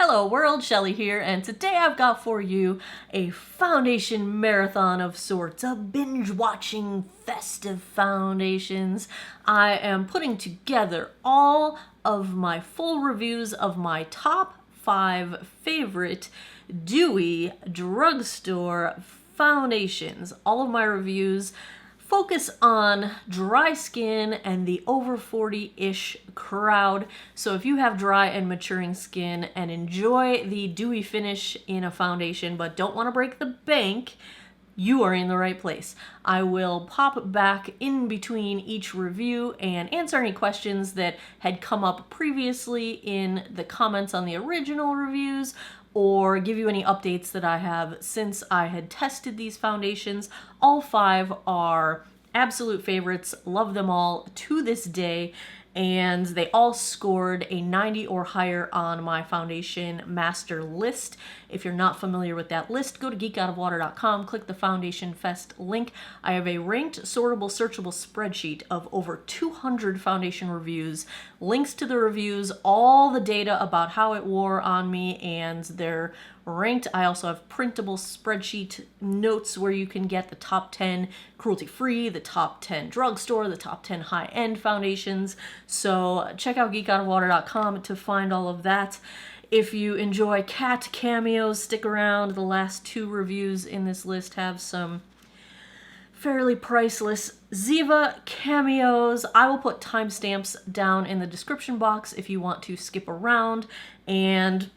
Hello world, Shelly here, and today I've got for you a foundation marathon of sorts, a binge-watching festive foundations. I am putting together all of my full reviews of my top 5 favorite Dewy Drugstore Foundations. All of my reviews focus on dry skin and the over 40-ish crowd. So if you have dry and maturing skin and enjoy the dewy finish in a foundation but don't want to break the bank, you are in the right place. I will pop back in between each review and answer any questions that had come up previously in the comments on the original reviews, or give you any updates that I have since I had tested these foundations. All 5 are absolute favorites, love them all to this day, and they all scored a 90 or higher on my foundation master list. If you're not familiar with that list, go to geekoutofwater.com, click the Foundation Fest link. I have a ranked, sortable, searchable spreadsheet of over 200 foundation reviews, links to the reviews, all the data about how it wore on me, and they're ranked. I also have printable spreadsheet notes where you can get the top 10 cruelty-free, the top 10 drugstore, the top 10 high-end foundations. So check out geekoutofwater.com to find all of that. If you enjoy cat cameos, stick around. The last 2 reviews in this list have some fairly priceless Ziva cameos. I will put timestamps down in the description box if you want to skip around, and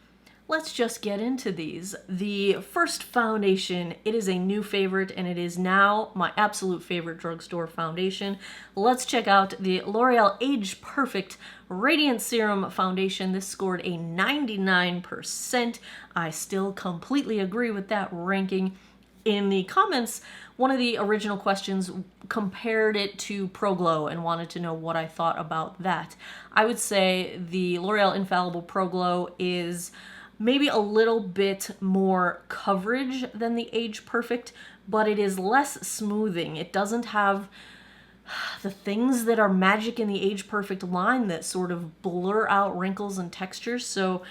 let's just get into these. The first foundation, it is a new favorite, and it is now my absolute favorite drugstore foundation. Let's check out the L'Oreal Age Perfect Radiant Serum Foundation. This scored a 99%. I still completely agree with that ranking. In the comments, one of the original questions compared it to Pro Glow and wanted to know what I thought about that. I would say the L'Oreal Infallible Pro Glow is maybe a little bit more coverage than the Age Perfect, but it is less smoothing. It doesn't have the things that are magic in the Age Perfect line that sort of blur out wrinkles and textures. So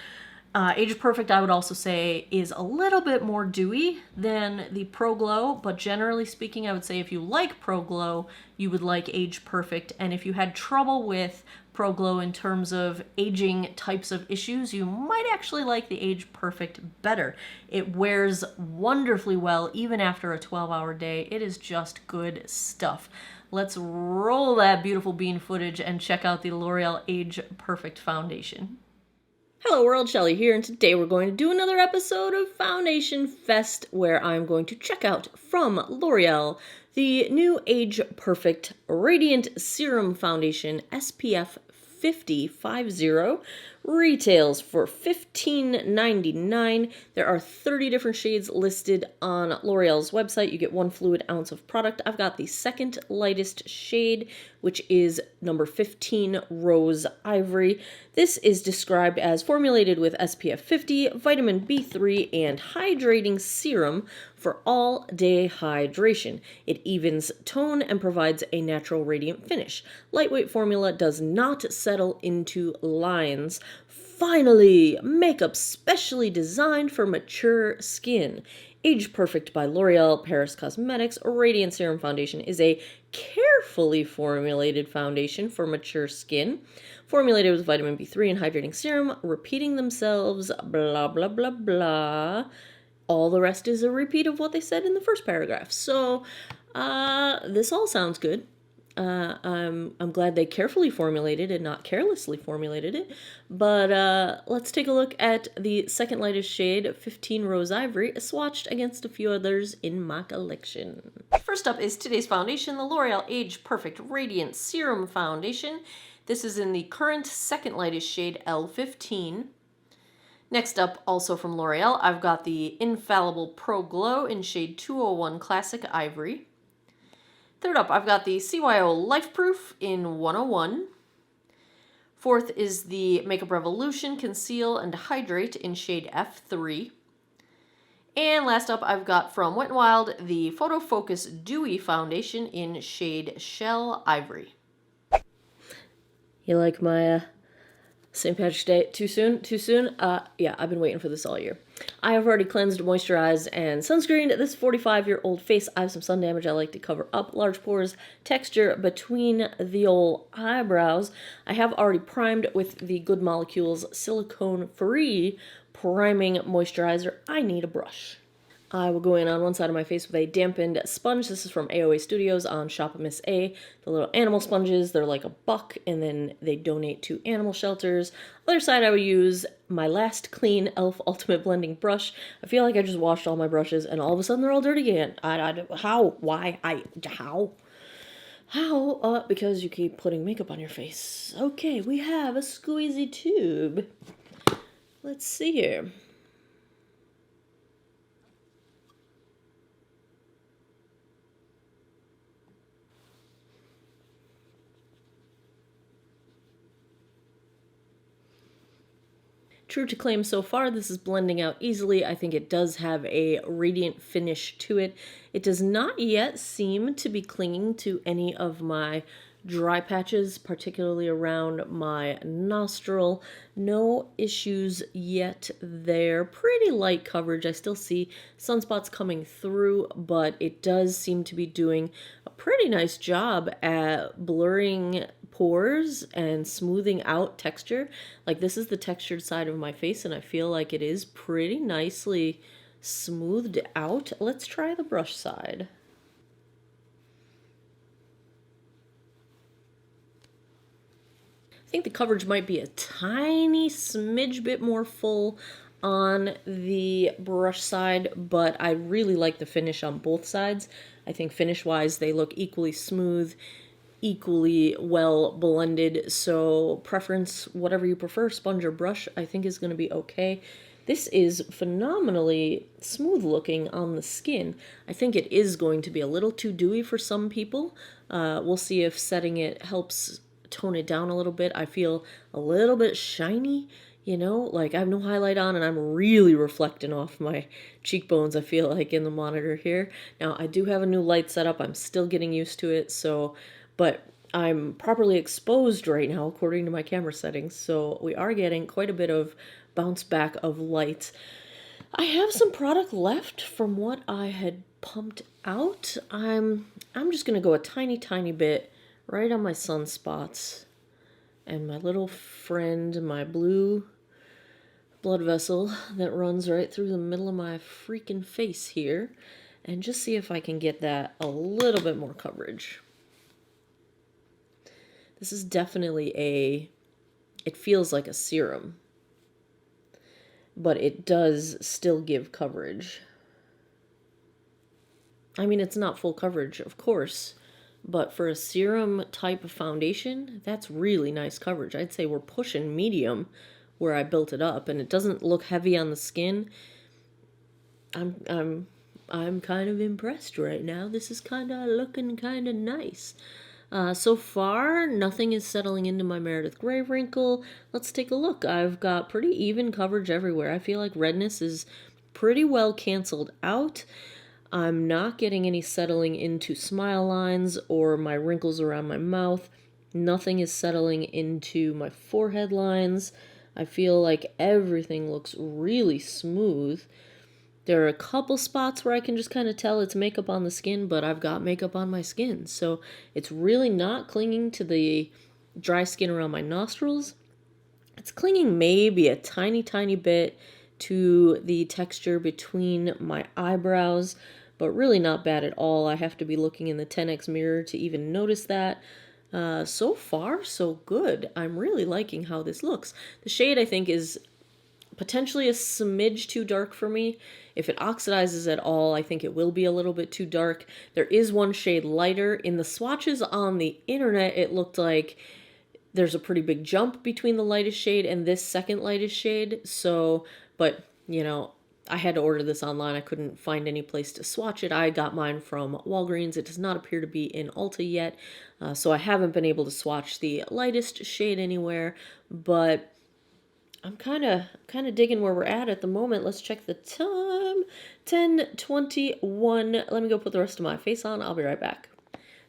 Age Perfect, I would also say, is a little bit more dewy than the Pro Glow, but generally speaking, I would say if you like Pro Glow, you would like Age Perfect, and if you had trouble with Pro Glow in terms of aging types of issues, you might actually like the Age Perfect better. It wears wonderfully well even after a 12-hour day. It is just good stuff. Let's roll that beautiful bean footage and check out the L'Oreal Age Perfect Foundation. Hello world, Shelly here, and today we're going to do another episode of Foundation Fest where I'm going to check out from L'Oreal the new Age Perfect Radiant Serum Foundation SPF 50 retails for $15.99. There are 30 different shades listed on L'Oreal's website. You get 1 fluid ounce of product. I've got the second lightest shade, which is number 15, Rose Ivory. This is described as formulated with SPF 50, vitamin B3, and hydrating serum for all-day hydration. It evens tone and provides a natural radiant finish. Lightweight formula does not settle into lines. Finally, makeup specially designed for mature skin. Age Perfect by L'Oreal Paris Cosmetics Radiant Serum Foundation is a carefully formulated foundation for mature skin, formulated with vitamin B3 and hydrating serum, repeating themselves, blah, blah, blah, blah. All the rest is a repeat of what they said in the first paragraph. So, this all sounds good. I'm glad they carefully formulated and not carelessly formulated it. But let's take a look at the second lightest shade, 15 Rose Ivory, swatched against a few others in my collection. First up is today's foundation, the L'Oreal Age Perfect Radiant Serum Foundation. This is in the current second lightest shade, L15. Next up, also from L'Oreal, I've got the Infallible Pro Glow in shade 201 Classic Ivory. Third up, I've got the CYO Life Proof in 101. Fourth is the Makeup Revolution Conceal and Hydrate in shade F3. And last up, I've got from Wet n Wild the Photo Focus Dewy Foundation in shade Shell Ivory. You like my St. Patrick's Day, too soon? Too soon? Yeah, I've been waiting for this all year. I have already cleansed, moisturized, and sunscreened this 45-year-old face. I have some sun damage I like to cover up. Large pores, texture between the old eyebrows. I have already primed with the Good Molecules silicone-free priming moisturizer. I need a brush. I will go in on one side of my face with a dampened sponge. This is from AOA Studios on Shop Miss A. The little animal sponges, they're like $1, and then they donate to animal shelters. Other side, I will use my last clean e.l.f. Ultimate Blending Brush. I feel like I just washed all my brushes, and all of a sudden they're all dirty again. How? Why? How? How? Because you keep putting makeup on your face. Okay, we have a squeezy tube. Let's see here. True to claim so far, this is blending out easily. I think it does have a radiant finish to it. It does not yet seem to be clinging to any of my dry patches, particularly around my nostril. No issues yet there. Pretty light coverage. I still see sunspots coming through, but it does seem to be doing a pretty nice job at blurring pores and smoothing out texture. Like, this is the textured side of my face, and I feel like it is pretty nicely smoothed out. Let's try the brush side. I think the coverage might be a tiny smidge bit more full on the brush side, but I really like the finish on both sides. I think finish-wise they look equally smooth, equally well blended, so preference, whatever you prefer, sponge or brush, I think is going to be okay. This is phenomenally smooth looking on the skin. I think it is going to be a little too dewy for some people. We'll see if setting it helps tone it down a little bit. I feel a little bit shiny, you know, like I have no highlight on and I'm really reflecting off my cheekbones, I feel like, in the monitor here. Now, I do have a new light setup. I'm still getting used to it, so, but I'm properly exposed right now according to my camera settings, so we are getting quite a bit of bounce back of light. I have some product left from what I had pumped out. I'm just gonna go a tiny bit right on my sunspots and my little friend, my blue blood vessel that runs right through the middle of my freaking face here, and just see if I can get that a little bit more coverage. This is definitely it feels like a serum, but it does still give coverage. I mean, it's not full coverage, of course, but for a serum type of foundation, that's really nice coverage. I'd say we're pushing medium where I built it up, and it doesn't look heavy on the skin. I'm kind of impressed right now. This is kind of looking kind of nice. So far, nothing is settling into my Meredith Grey wrinkle. Let's take a look. I've got pretty even coverage everywhere. I feel like redness is pretty well canceled out. I'm not getting any settling into smile lines or my wrinkles around my mouth. Nothing is settling into my forehead lines. I feel like everything looks really smooth. There are a couple spots where I can just kind of tell it's makeup on the skin, but I've got makeup on my skin. So it's really not clinging to the dry skin around my nostrils. It's clinging maybe a tiny bit to the texture between my eyebrows, but really not bad at all. I have to be looking in the 10x mirror to even notice that. So far, so good. I'm really liking how this looks. The shade, I think, is potentially a smidge too dark for me. If it oxidizes at all, I think it will be a little bit too dark. There is one shade lighter. In the swatches on the internet, it looked like there's a pretty big jump between the lightest shade and this second lightest shade. So, but, you know, I had to order this online. I couldn't find any place to swatch it. I got mine from Walgreens. It does not appear to be in Ulta yet, so I haven't been able to swatch the lightest shade anywhere, but I'm kind of digging where we're at the moment. Let's check the time. 10:21. Let me go put the rest of my face on. I'll be right back.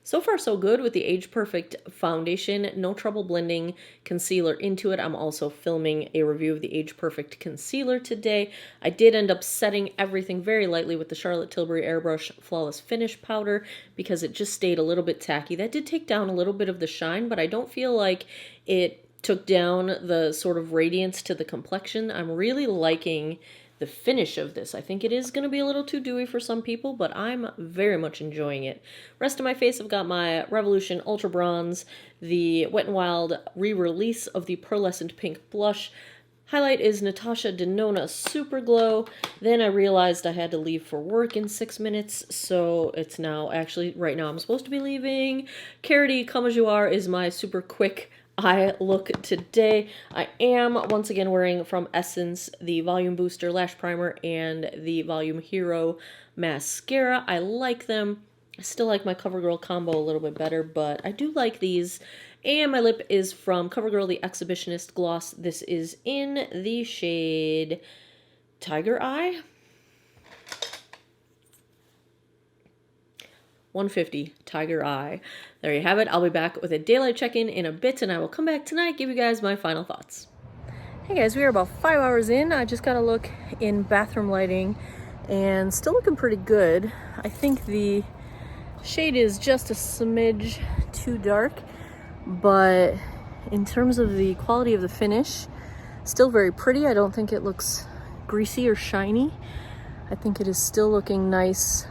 So far, so good with the Age Perfect foundation. No trouble blending concealer into it. I'm also filming a review of the Age Perfect concealer today. I did end up setting everything very lightly with the Charlotte Tilbury Airbrush Flawless Finish powder because it just stayed a little bit tacky. That did take down a little bit of the shine, but I don't feel like it took down the sort of radiance to the complexion. I'm really liking the finish of this. I think it is going to be a little too dewy for some people, but I'm very much enjoying it. Rest of my face, I've got my Revolution Ultra Bronze, the Wet n Wild re-release of the Pearlescent Pink Blush. Highlight is Natasha Denona Super Glow. Then I realized I had to leave for work in 6 minutes, so it's now, actually, right now I'm supposed to be leaving. Carity Come As You Are is my super quick eye look today. I am once again wearing from Essence the Volume Booster Lash Primer and the Volume Hero Mascara. I like them. I still like my CoverGirl combo a little bit better, but I do like these. And my lip is from CoverGirl the Exhibitionist Gloss. This is in the shade Tiger Eye. 150 Tiger Eye. There you have it. I'll be back with a daylight check-in in a bit, and I will come back tonight, give you guys my final thoughts. Hey guys, we are about 5 hours in. I just got a look in bathroom lighting and still looking pretty good. I think the shade is just a smidge too dark, but in terms of the quality of the finish, still very pretty. I don't think it looks greasy or shiny. I think it is still looking nice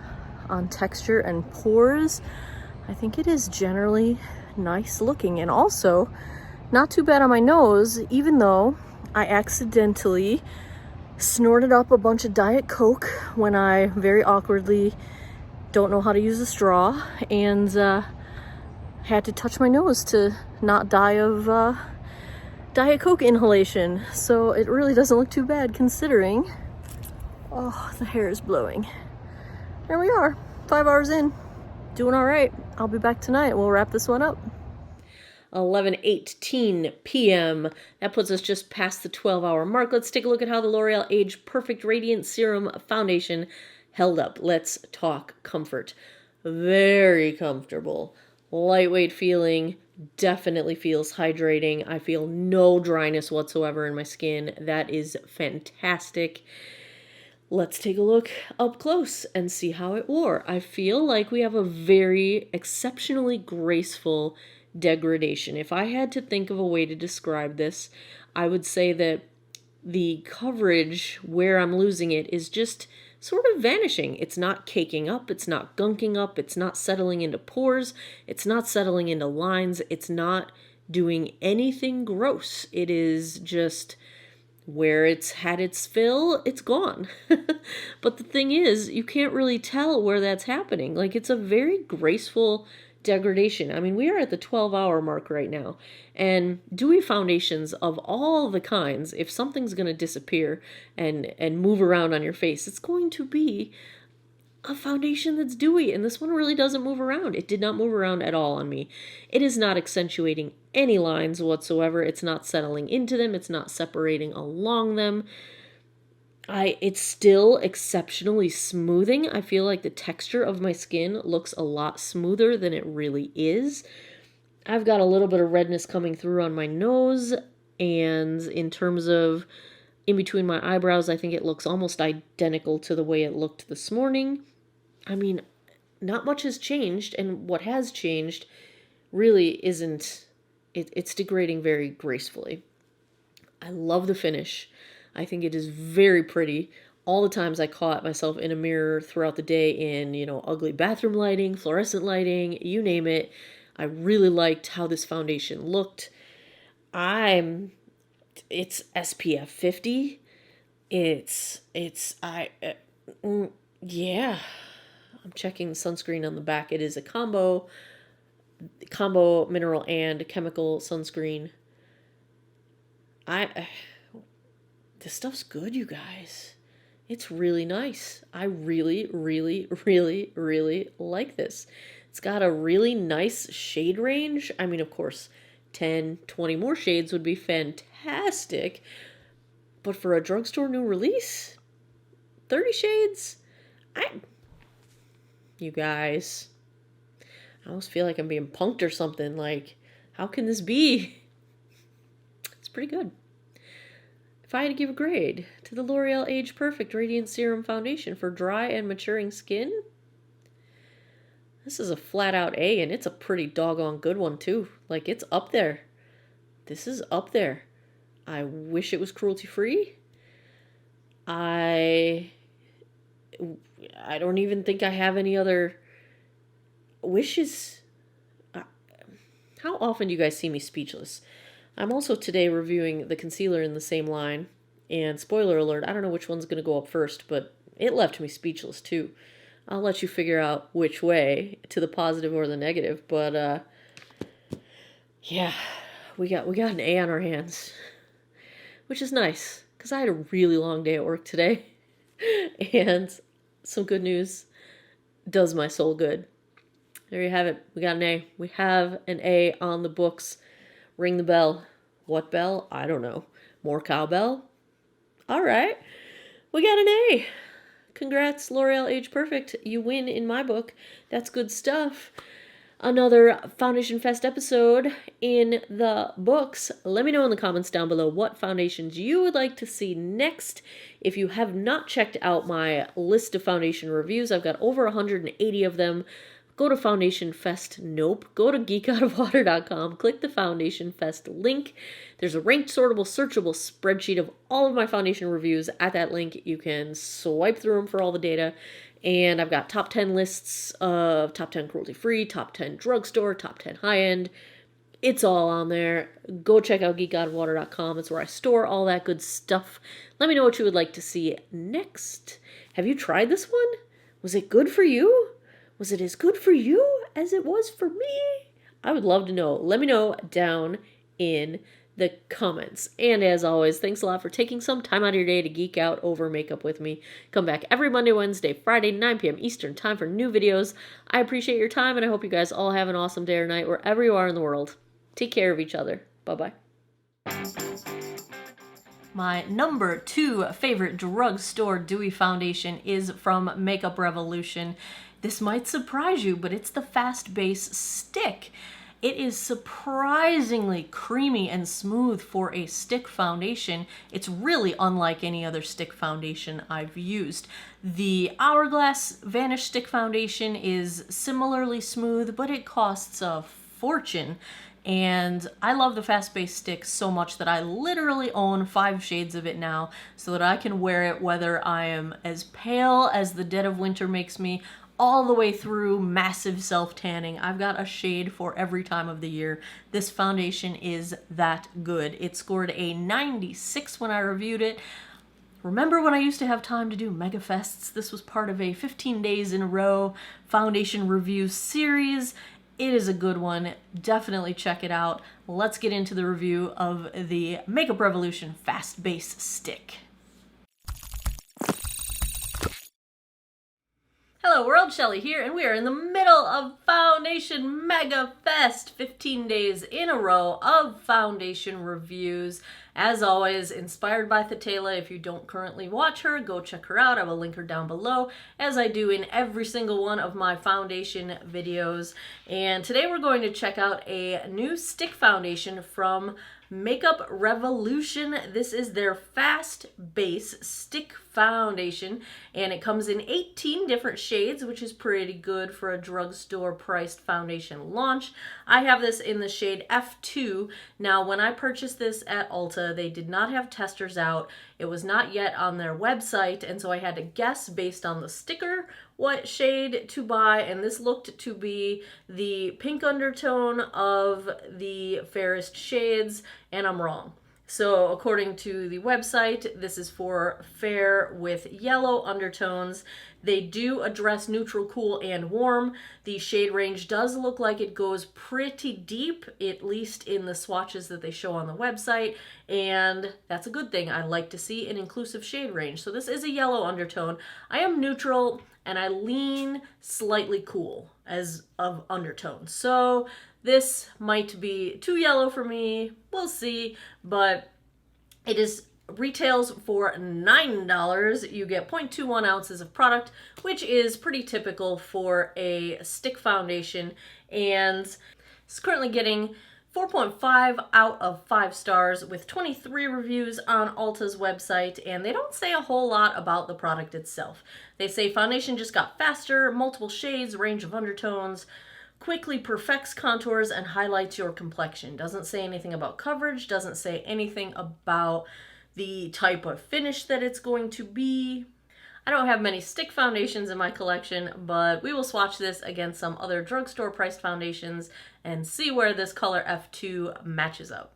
on texture and pores. I think it is generally nice looking, and also not too bad on my nose, even though I accidentally snorted up a bunch of Diet Coke when I very awkwardly don't know how to use a straw, and had to touch my nose to not die of Diet Coke inhalation. So it really doesn't look too bad considering. Oh, the hair is blowing. There we are, 5 hours in, doing all right. I'll be back tonight. We'll wrap this one up. 11:18 p.m. That puts us just past the 12-hour mark. Let's take a look at how the L'Oreal Age Perfect Radiant Serum Foundation held up. Let's talk comfort. Very comfortable. Lightweight feeling. Definitely feels hydrating. I feel no dryness whatsoever in my skin. That is fantastic. Let's take a look up close and see how it wore. I feel like we have a very exceptionally graceful degradation. If I had to think of a way to describe this, I would say that the coverage where I'm losing it is just sort of vanishing. It's not caking up, it's not gunking up, it's not settling into pores, it's not settling into lines, it's not doing anything gross. It is just where it's had its fill, it's gone. But the thing is, you can't really tell where that's happening. Like, it's a very graceful degradation. I mean, we are at the 12-hour mark right now. And dewy foundations of all the kinds, if something's going to disappear and move around on your face, it's going to be a foundation that's dewy, and this one really doesn't move around. It did not move around at all on me. It is not accentuating any lines whatsoever. It's not settling into them. It's not separating along them. It's still exceptionally smoothing. I feel like the texture of my skin looks a lot smoother than it really is. I've got a little bit of redness coming through on my nose, and in terms of in between my eyebrows, I think it looks almost identical to the way it looked this morning. I mean, not much has changed, and what has changed really isn't, it's degrading very gracefully. I love the finish. I think it is very pretty. All the times I caught myself in a mirror throughout the day in, ugly bathroom lighting, fluorescent lighting, you name it, I really liked how this foundation looked. It's SPF 50. Yeah. I'm checking the sunscreen on the back. It is a combo mineral and chemical sunscreen. This stuff's good, you guys. It's really nice. I really, really, really, really like this. It's got a really nice shade range. I mean, of course, 10, 20 more shades would be fantastic. But for a drugstore new release, 30 shades? You guys, almost feel like I'm being punked or something. Like, how can this be? It's pretty good. If I had to give a grade to the L'Oreal Age Perfect Radiant Serum Foundation for dry and maturing skin, this is a flat out A, and it's a pretty doggone good one too. Like, it's up there. This is up there. I wish it was cruelty free. I don't even think I have any other wishes. How often do you guys see me speechless? I'm also today reviewing the concealer in the same line. And spoiler alert, I don't know which one's going to go up first, but it left me speechless too. I'll let you figure out which way, to the positive or the negative. But yeah, we got an A on our hands, which is nice because I had a really long day at work today. And some good news does my soul good. There you have it. We got an A. We have an A on the books. Ring the bell. What bell? I don't know. More cowbell? All right. We got an A. Congrats, L'Oreal Age Perfect. You win in my book. That's good stuff. Another Foundation Fest episode in the books. Let me know in the comments down below what foundations you would like to see next. If you have not checked out my list of foundation reviews, I've got over 180 of them. Go to Foundation Fest. Nope. Go to geekoutofwater.com. Click the Foundation Fest link. There's a ranked, sortable, searchable spreadsheet of all of my foundation reviews. At that link, you can swipe through them for all the data. And I've got top 10 lists of top 10 cruelty-free, top 10 drugstore, top 10 high-end. It's all on there. Go check out geekoutofwater.com. It's where I store all that good stuff. Let me know what you would like to see next. Have you tried this one? Was it good for you? Was it as good for you as it was for me? I would love to know. Let me know down in the comments. And as always, thanks a lot for taking some time out of your day to geek out over makeup with me. Come back every Monday, Wednesday, Friday, 9 p.m. Eastern time for new videos. I appreciate your time, and I hope you guys all have an awesome day or night wherever you are in the world. Take care of each other. Bye-bye. My number 2 favorite drugstore dewy foundation is from Makeup Revolution. This might surprise you, but it's the Fast Base Stick. It is surprisingly creamy and smooth for a stick foundation. It's really unlike any other stick foundation I've used. The Hourglass Vanish Stick Foundation is similarly smooth, but it costs a fortune. And I love the Fast Base Stick so much that I literally own 5 shades of it now so that I can wear it whether I am as pale as the dead of winter makes me, all the way through massive self-tanning. I've got a shade for every time of the year. This foundation is that good. It scored a 96 when I reviewed it. Remember when I used to have time to do mega fests? This was part of a 15 days in a row foundation review series. It is a good one. Definitely check it out. Let's get into the review of the Makeup Revolution Fast Base Stick. Hello world, Shelly here, and we are in the middle of Foundation Mega Fest. 15 days in a row of foundation reviews. As always, inspired by Thetela. If you don't currently watch her, go check her out. I will link her down below, as I do in every single one of my foundation videos. And today we're going to check out a new stick foundation from Makeup Revolution. This is their Fast Base Stick Foundation, and it comes in 18 different shades, which is pretty good for a drugstore priced foundation launch. I have this in the shade F2. Now, when I purchased this at Ulta, they did not have testers out. It was not yet on their website, and so I had to guess based on the sticker what shade to buy, and this looked to be the pink undertone of the fairest shades, and I'm wrong. So according to the website, this is for fair with yellow undertones. They do address neutral, cool, and warm. The shade range does look like it goes pretty deep, at least in the swatches that they show on the website, and that's a good thing. I like to see an inclusive shade range. So this is a yellow undertone. I am neutral, and I lean slightly cool as of undertone. So this might be too yellow for me. We'll see, but it is Retails for $9. You get 0.21 ounces of product, which is pretty typical for a stick foundation, and it's currently getting 4.5 out of 5 stars with 23 reviews on Ulta's website, and they don't say a whole lot about the product itself. They say foundation just got faster, multiple shades, range of undertones, quickly perfects contours and highlights your complexion. Doesn't say anything about coverage, doesn't say anything about the type of finish that it's going to be. I don't have many stick foundations in my collection, but we will swatch this against some other drugstore priced foundations and see where this color F2 matches up.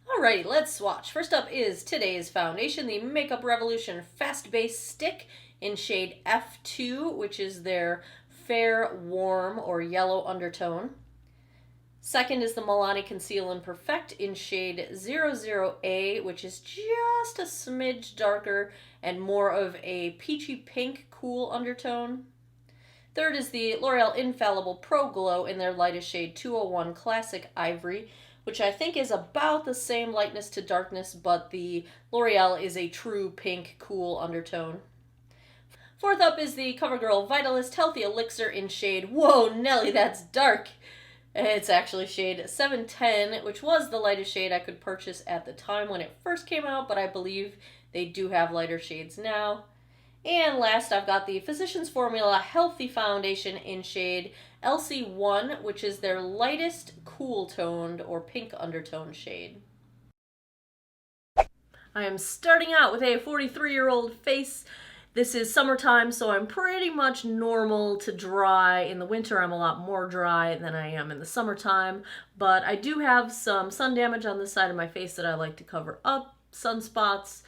Alrighty, let's swatch. First up is today's foundation, the Makeup Revolution Fast Base Stick in shade F2, which is their fair, warm, or yellow undertone. Second is the Milani Conceal and Perfect in shade 00A, which is just a smidge darker and more of a peachy pink cool undertone. Third is the L'Oreal Infallible Pro Glow in their lightest shade 201 Classic Ivory, which I think is about the same lightness to darkness, but the L'Oreal is a true pink cool undertone. Fourth up is the CoverGirl Vitalist Healthy Elixir in shade, whoa Nelly, that's dark! It's actually shade 710, which was the lightest shade I could purchase at the time when it first came out, but I believe they do have lighter shades now. And last, I've got the Physicians Formula Healthy Foundation in shade LC1, which is their lightest cool-toned or pink undertone shade. I am starting out with a 43-year-old face. This is summertime, so I'm pretty much normal to dry. In the winter, I'm a lot more dry than I am in the summertime, but I do have some sun damage on this side of my face that I like to cover up, sunspots,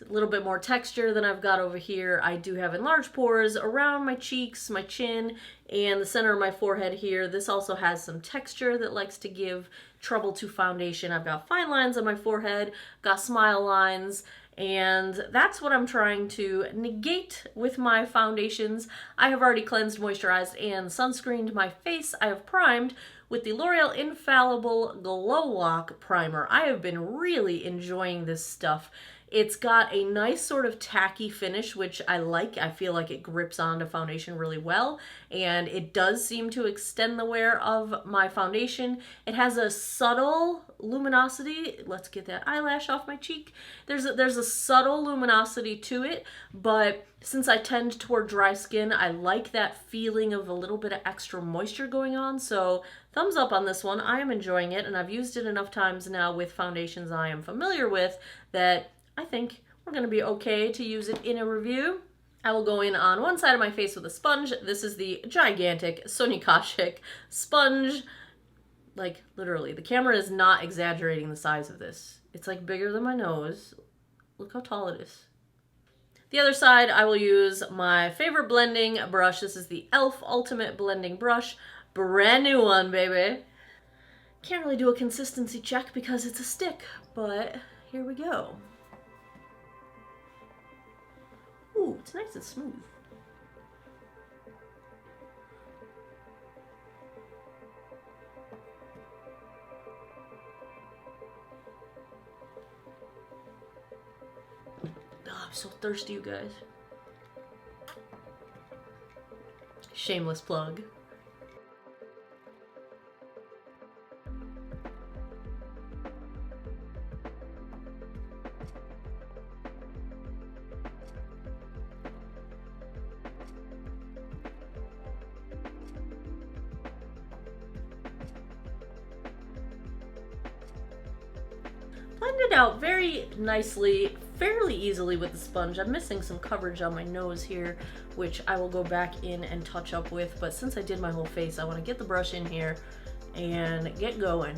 a little bit more texture than I've got over here. I do have enlarged pores around my cheeks, my chin, and the center of my forehead here. This also has some texture that likes to give trouble to foundation. I've got fine lines on my forehead, got smile lines, and that's what I'm trying to negate with my foundations. I have already cleansed, moisturized, and sunscreened my face. I have primed with the L'Oreal Infallible Glow Lock Primer. I have been really enjoying this stuff. It's got a nice sort of tacky finish, which I like. I feel like it grips onto foundation really well, and it does seem to extend the wear of my foundation. It has a subtle luminosity. Let's get that eyelash off my cheek. There's a subtle luminosity to it, but since I tend toward dry skin, I like that feeling of a little bit of extra moisture going on, so thumbs up on this one. I am enjoying it, and I've used it enough times now with foundations I am familiar with that I think we're going to be okay to use it in a review. I will go in on one side of my face with a sponge. This is the gigantic Sonia Kashuk sponge. Like, literally, the camera is not exaggerating the size of this. It's like bigger than my nose. Look how tall it is. The other side, I will use my favorite blending brush. This is the e.l.f. Ultimate Blending Brush. Brand new one, baby. Can't really do a consistency check because it's a stick, but here we go. Ooh, it's nice and smooth. Oh, I'm so thirsty, you guys. Shameless plug. Blended out very nicely, fairly easily with the sponge. I'm missing some coverage on my nose here, which I will go back in and touch up with, but since I did my whole face, I want to get the brush in here and get going.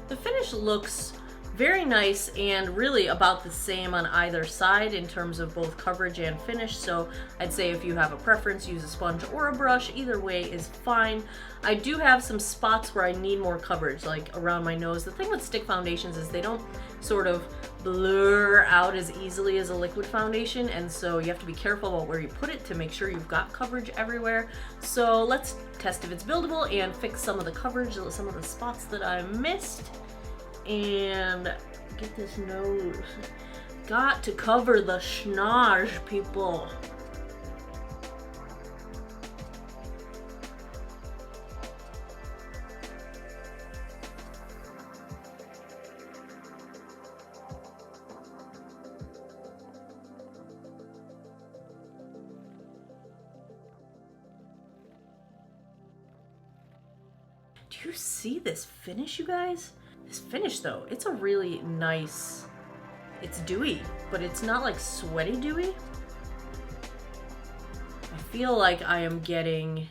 The finish looks very nice and really about the same on either side in terms of both coverage and finish. So I'd say if you have a preference, use a sponge or a brush. Either way is fine. I do have some spots where I need more coverage, like around my nose. The thing with stick foundations is they don't sort of blur out as easily as a liquid foundation, and so you have to be careful about where you put it to make sure you've got coverage everywhere. So let's test if it's buildable and fix some of the coverage, some of the spots that I missed, and get this nose. Got to cover the schnoz, people. Do you see this finish, you guys? This finish though, it's a really nice, it's dewy, but it's not like sweaty dewy. I feel like I am getting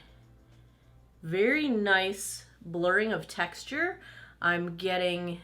very nice blurring of texture. I'm getting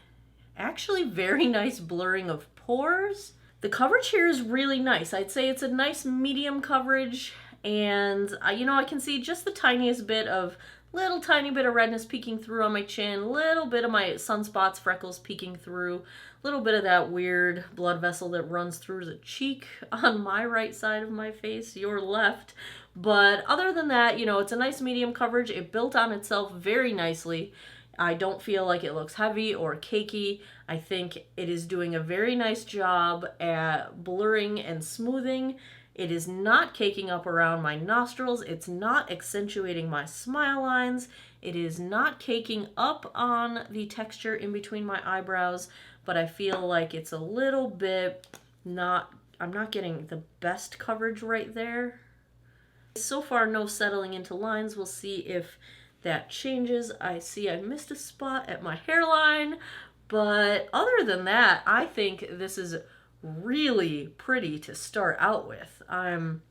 actually very nice blurring of pores. The coverage here is really nice. I'd say it's a nice medium coverage, and you know, I can see just the tiniest bit of little tiny bit of redness peeking through on my chin, little bit of my sunspots, freckles peeking through, little bit of that weird blood vessel that runs through the cheek on my right side of my face, your left. But other than that, you know, it's a nice medium coverage. It built on itself very nicely. I don't feel like it looks heavy or cakey. I think it is doing a very nice job at blurring and smoothing. It is not caking up around my nostrils. It's not accentuating my smile lines. It is not caking up on the texture in between my eyebrows, but I feel like it's a little bit not, I'm not getting the best coverage right there. So far, no settling into lines. We'll see if that changes. I see I missed a spot at my hairline, but other than that, I think this is really pretty to start out with. I'm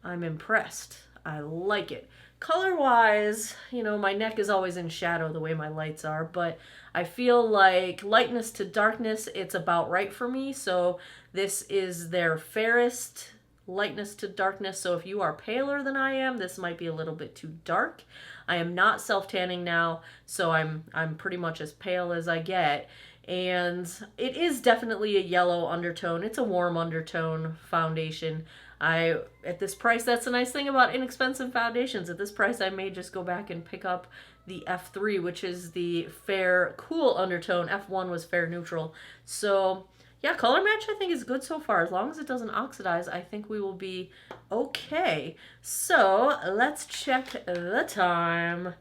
impressed. I like it. Color-wise, you know, my neck is always in shadow the way my lights are, but I feel like lightness to darkness, it's about right for me. So this is their fairest lightness to darkness. So if you are paler than I am, this might be a little bit too dark. I am not self-tanning now, so I'm pretty much as pale as I get. And it is definitely a yellow undertone. It's a warm undertone foundation. At this price, that's the nice thing about inexpensive foundations. At this price, I may just go back and pick up the F3, which is the fair, cool undertone. F1 was fair neutral. So yeah, color match I think is good so far. As long as it doesn't oxidize, I think we will be okay. So let's check the time.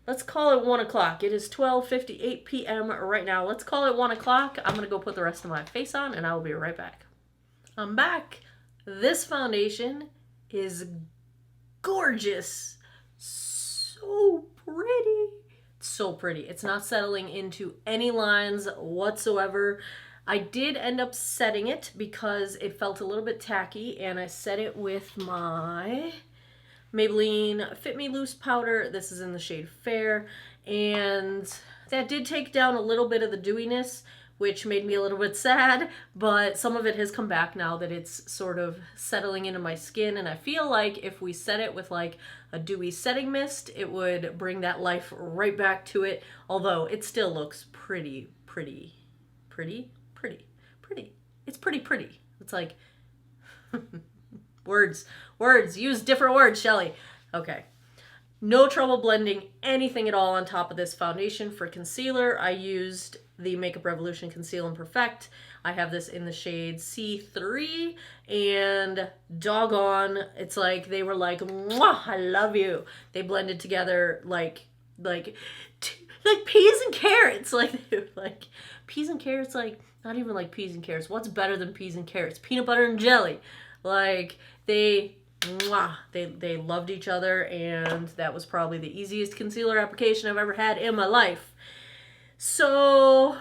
Let's call it 1 o'clock. It is 12:58 p.m. right now. Let's call it 1 o'clock. I'm going to go put the rest of my face on, and I will be right back. I'm back. This foundation is gorgeous. So pretty. So pretty. It's not settling into any lines whatsoever. I did end up setting it because it felt a little bit tacky, and I set it with my Maybelline Fit Me Loose powder. This is in the shade Fair, and that did take down a little bit of the dewiness, which made me a little bit sad, but some of it has come back now that it's sort of settling into my skin, and I feel like if we set it with like a dewy setting mist, it would bring that life right back to it, although it still looks pretty. It's pretty. It's like words, use different words, Shelly. Okay. No trouble blending anything at all on top of this foundation. For concealer, I used the Makeup Revolution Conceal and Perfect. I have this in the shade C3, and doggone, it's like they were like, mwah, I love you. They blended together like peas and carrots. Like peas and carrots, like not even like peas and carrots. What's better than peas and carrots? Peanut butter and jelly. Like they loved each other, and that was probably the easiest concealer application I've ever had in my life. So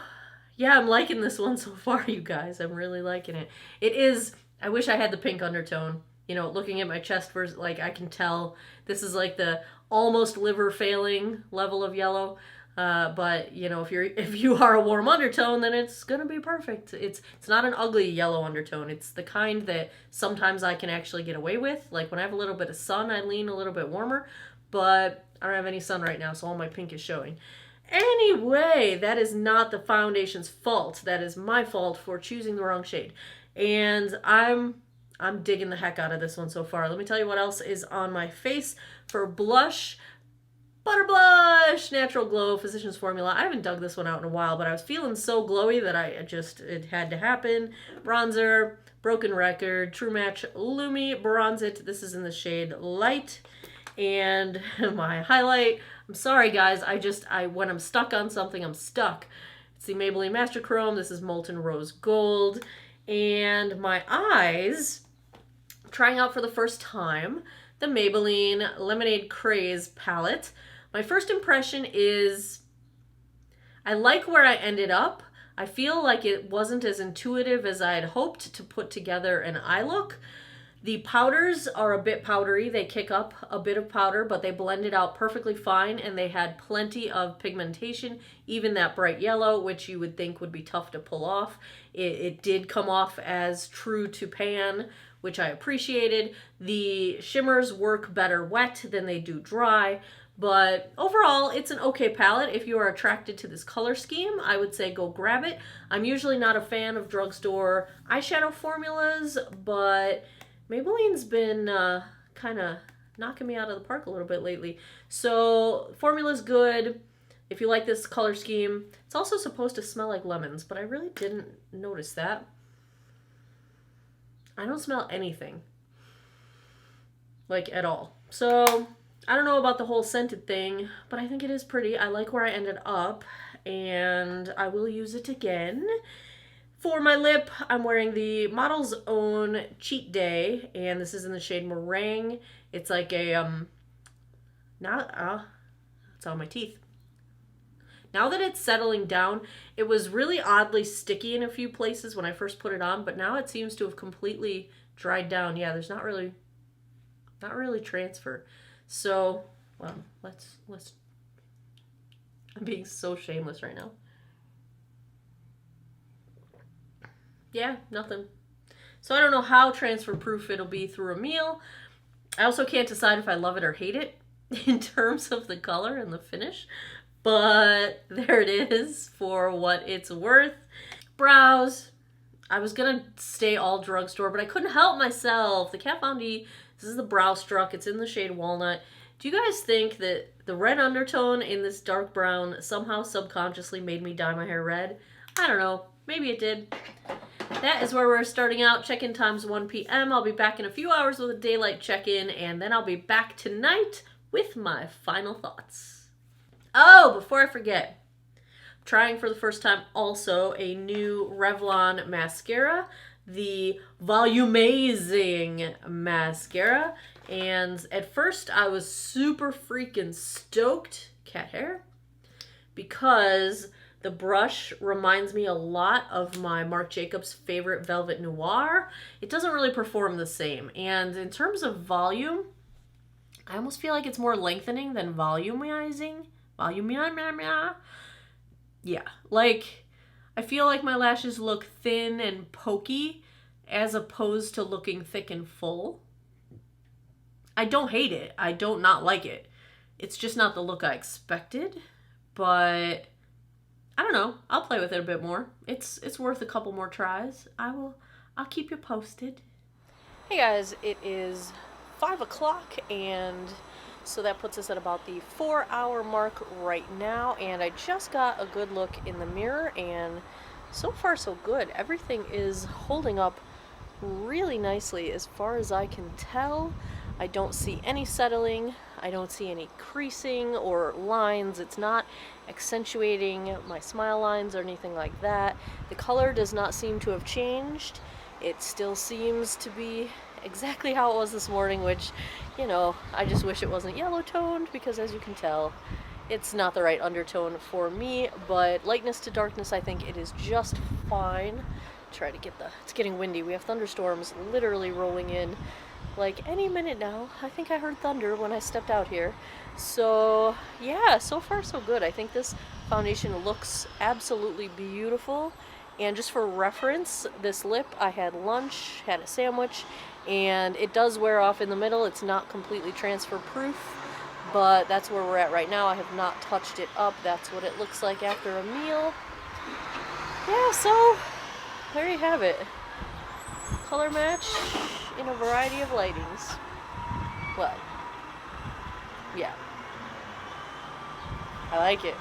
yeah, I'm liking this one so far, you guys. I'm really liking it. It is, I wish I had the pink undertone. You know, looking at my chest, like I can tell this is like the almost liver failing level of yellow. But you know, if you are a warm undertone, then it's gonna be perfect. It's not an ugly yellow undertone. It's the kind that sometimes I can actually get away with. Like when I have a little bit of sun, I lean a little bit warmer, but I don't have any sun right now, so all my pink is showing. Anyway, that is not the foundation's fault. That is my fault for choosing the wrong shade. And I'm digging the heck out of this one so far. Let me tell you what else is on my face. For blush, Butter Blush Natural Glow Physicians Formula. I haven't dug this one out in a while, but I was feeling so glowy that it had to happen. Bronzer, Broken Record, True Match Lumi Bronze It. This is in the shade Light. And my highlight, I'm sorry guys, when I'm stuck on something, I'm stuck. It's the Maybelline Master Chrome. This is Molten Rose Gold. And my eyes, trying out for the first time, the Maybelline Lemonade Craze palette. My first impression is I like where I ended up. I feel like it wasn't as intuitive as I had hoped to put together an eye look. The powders are a bit powdery. They kick up a bit of powder, but they blended out perfectly fine, and they had plenty of pigmentation, even that bright yellow, which you would think would be tough to pull off. It did come off as true to pan, which I appreciated. The shimmers work better wet than they do dry, but overall, it's an okay palette. If you are attracted to this color scheme, I would say go grab it. I'm usually not a fan of drugstore eyeshadow formulas, but Maybelline's been kind of knocking me out of the park a little bit lately. So formula's good. If you like this color scheme, it's also supposed to smell like lemons, but I really didn't notice that. I don't smell anything, like at all. So I don't know about the whole scented thing, but I think it is pretty. I like where I ended up, and I will use it again. For my lip, I'm wearing the Model's Own Cheat Day, and this is in the shade Meringue. It's like a, it's on my teeth. Now that it's settling down, it was really oddly sticky in a few places when I first put it on, but now it seems to have completely dried down. Yeah, there's not really transfer. So, well, let's, I'm being so shameless right now. Yeah, nothing. So I don't know how transfer proof it'll be through a meal. I also can't decide if I love it or hate it in terms of the color and the finish, but there it is for what it's worth. Brows, I was gonna stay all drugstore, but I couldn't help myself. The Kat Von D, this is the Brow Struck. It's in the shade Walnut. Do you guys think that the red undertone in this dark brown somehow subconsciously made me dye my hair red? I don't know. Maybe it did. That is where we're starting out. Check-in time's 1 p.m. I'll be back in a few hours with a daylight check-in, and then I'll be back tonight with my final thoughts. Oh, before I forget, I'm trying for the first time also a new Revlon mascara, the Volumizing mascara. And at first I was super freaking stoked, cat hair, because the brush reminds me a lot of my Marc Jacobs favorite Velvet Noir. It doesn't really perform the same. And in terms of volume, I almost feel like it's more lengthening than volumizing. Yeah, like I feel like my lashes look thin and pokey as opposed to looking thick and full. I don't hate it. I don't not like it. It's just not the look I expected, but I don't know. I'll play with it a bit more. It's worth a couple more tries. I'll keep you posted. Hey guys, it is 5 o'clock, and so that puts us at about the 4-hour mark right now, and I just got a good look in the mirror, and so far so good. Everything is holding up really nicely as far as I can tell. I don't see any settling. I don't see any creasing or lines. It's not accentuating my smile lines or anything like that. The color does not seem to have changed. It still seems to be exactly how it was this morning, which, you know, I just wish it wasn't yellow toned, because as you can tell, it's not the right undertone for me, but lightness to darkness, I think it is just fine. Try to get it's getting windy. We have thunderstorms literally rolling in like any minute now. I think I heard thunder when I stepped out here. So yeah, so far so good. I think this foundation looks absolutely beautiful. And just for reference, this lip, I had lunch, had a sandwich, and it does wear off in the middle. It's not completely transfer proof, but that's where we're at right now. I have not touched it up. That's what it looks like after a meal. Yeah, so there you have it. Color match in a variety of lightings. Well, yeah. I like it.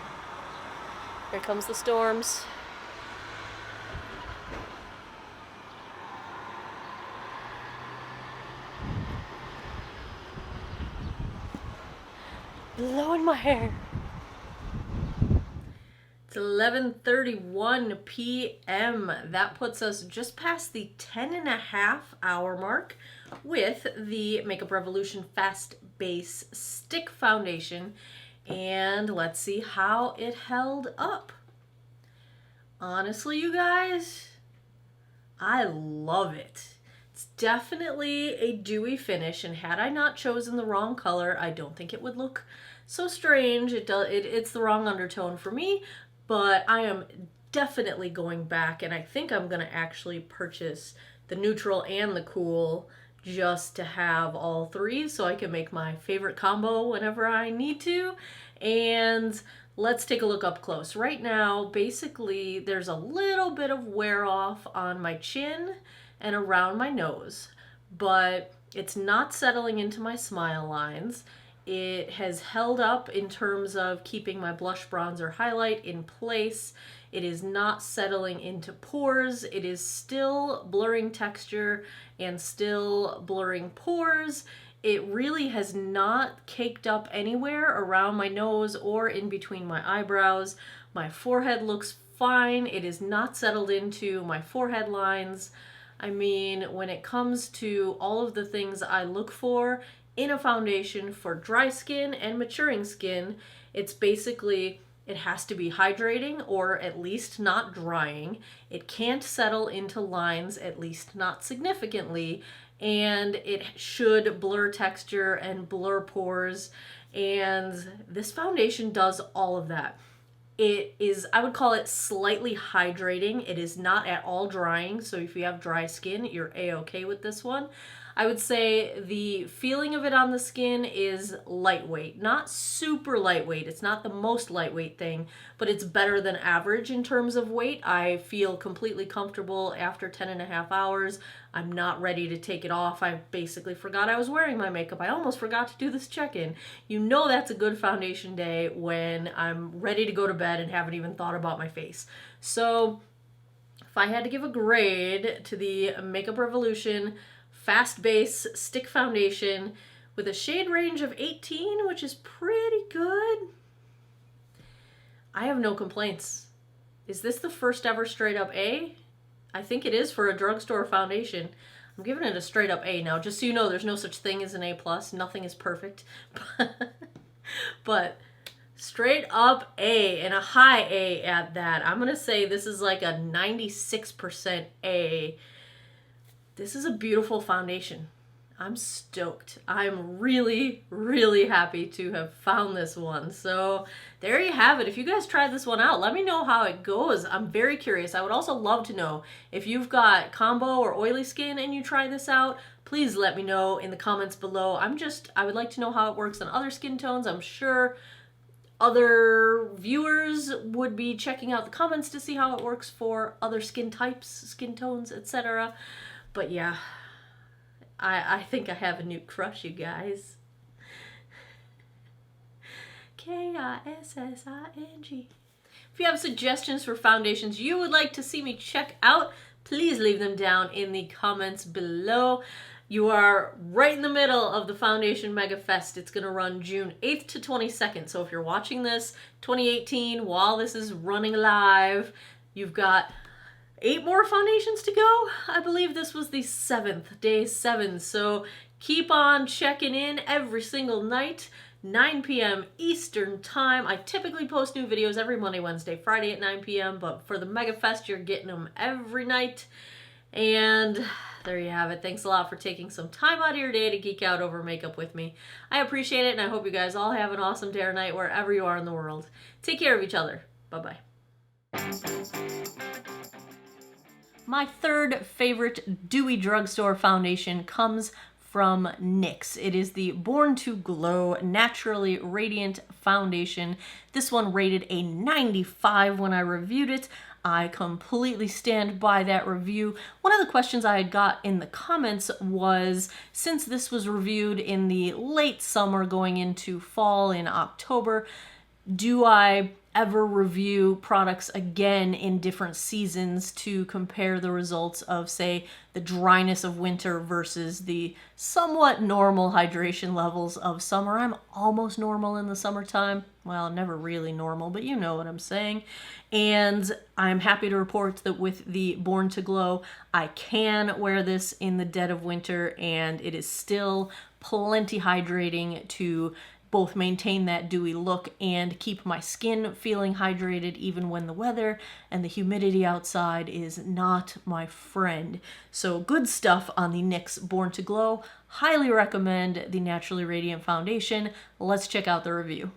Here comes the storms. Blowing my hair. It's 11:31 p.m. That puts us just past the 10.5-hour mark with the Makeup Revolution Fast Base Stick Foundation. And let's see how it held up. Honestly, you guys, I love it. It's definitely a dewy finish, and had I not chosen the wrong color, I don't think it would look so strange. It's the wrong undertone for me, but I am definitely going back, and I think I'm going to actually purchase the neutral and the cool just to have all three so I can make my favorite combo whenever I need to. And let's take a look up close. Right now, basically, there's a little bit of wear off on my chin and around my nose, but it's not settling into my smile lines. It has held up in terms of keeping my blush, bronzer, highlight in place. It is not settling into pores. It is still blurring texture and still blurring pores. It really has not caked up anywhere around my nose or in between my eyebrows. My forehead looks fine. It is not settled into my forehead lines. I mean, when it comes to all of the things I look for in a foundation for dry skin and maturing skin, it's basically, it has to be hydrating or at least not drying. It can't settle into lines, at least not significantly, and it should blur texture and blur pores, and this foundation does all of that. It is, I would call it slightly hydrating. It is not at all drying, so if you have dry skin, you're a-okay with this one. I would say the feeling of it on the skin is lightweight. Not super lightweight. It's not the most lightweight thing, but it's better than average in terms of weight. I feel completely comfortable after 10.5 hours. I'm not ready to take it off. I basically forgot I was wearing my makeup. I almost forgot to do this check-in. You know that's a good foundation day when I'm ready to go to bed and haven't even thought about my face. So if I had to give a grade to the Makeup Revolution Fast Base Stick Foundation with a shade range of 18, which is pretty good, I have no complaints. Is this the first ever straight up A? I think it is for a drugstore foundation. I'm giving it a straight up A now. Just so you know, there's no such thing as an A+. Nothing is perfect. But straight up A, and a high A at that. I'm going to say this is like a 96% A. This is a beautiful foundation. I'm stoked. I'm really, really happy to have found this one. So there you have it. If you guys tried this one out, let me know how it goes. I'm very curious. I would also love to know if you've got combo or oily skin and you try this out. Please let me know in the comments below. I would like to know how it works on other skin tones. I'm sure other viewers would be checking out the comments to see how it works for other skin types, skin tones, etc. But yeah, I think I have a new crush, you guys. Kissing. If you have suggestions for foundations you would like to see me check out, please leave them down in the comments below. You are right in the middle of the Foundation Mega Fest. It's going to run June 8th to 22nd. So if you're watching this 2018 while this is running live, you've got 8 more foundations to go. I believe this was the 7th, day 7. So keep on checking in every single night, 9 p.m. Eastern time. I typically post new videos every Monday, Wednesday, Friday at 9 p.m. But for the Mega Fest, you're getting them every night. And there you have it. Thanks a lot for taking some time out of your day to geek out over makeup with me. I appreciate it, and I hope you guys all have an awesome day or night wherever you are in the world. Take care of each other. Bye-bye. My third favorite Dewy Drugstore Foundation comes from NYX. It is the Born to Glow Naturally Radiant Foundation. This one rated a 95 when I reviewed it. I completely stand by that review. One of the questions I had got in the comments was, since this was reviewed in the late summer going into fall in October, do I ever review products again in different seasons to compare the results of, say, the dryness of winter versus the somewhat normal hydration levels of summer? I'm almost normal in the summertime. Well, never really normal, but you know what I'm saying. And I'm happy to report that with the Born to Glow, I can wear this in the dead of winter, and it is still plenty hydrating to both maintain that dewy look and keep my skin feeling hydrated even when the weather and the humidity outside is not my friend. So good stuff on the NYX Born to Glow. Highly recommend the Naturally Radiant Foundation. Let's check out the review.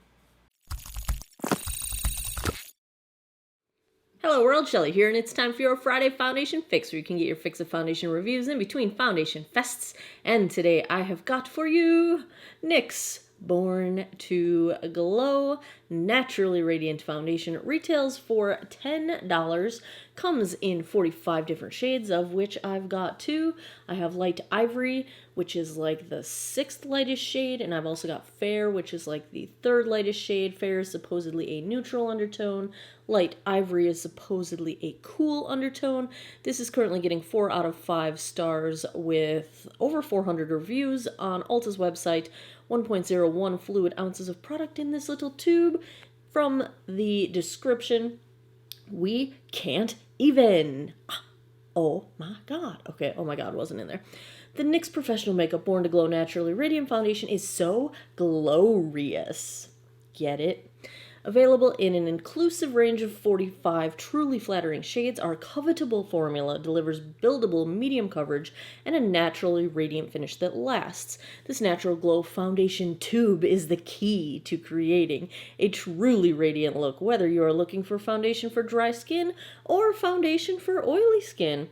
Hello world, Shelly here, and it's time for your Friday Foundation Fix, where you can get your fix of foundation reviews in between foundation fests. And today I have got for you NYX Born to Glow Naturally Radiant Foundation. Retails for $10. Comes in 45 different shades, of which I've got 2. I have Light Ivory, which is like the 6th lightest shade, and I've also got Fair, which is like the 3rd lightest shade. Fair is supposedly a neutral undertone. Light Ivory is supposedly a cool undertone. This is currently getting 4 out of 5 stars with over 400 reviews on Ulta's website. 1.01 fluid ounces of product in this little tube. From the description, we can't even. Oh my god. Okay, oh my god wasn't in there. The NYX Professional Makeup Born to Glow Naturally Radiant Foundation is so glorious. Get it? Available in an inclusive range of 45 truly flattering shades, our covetable formula delivers buildable medium coverage and a naturally radiant finish that lasts. This natural glow foundation tube is the key to creating a truly radiant look, whether you are looking for foundation for dry skin or foundation for oily skin.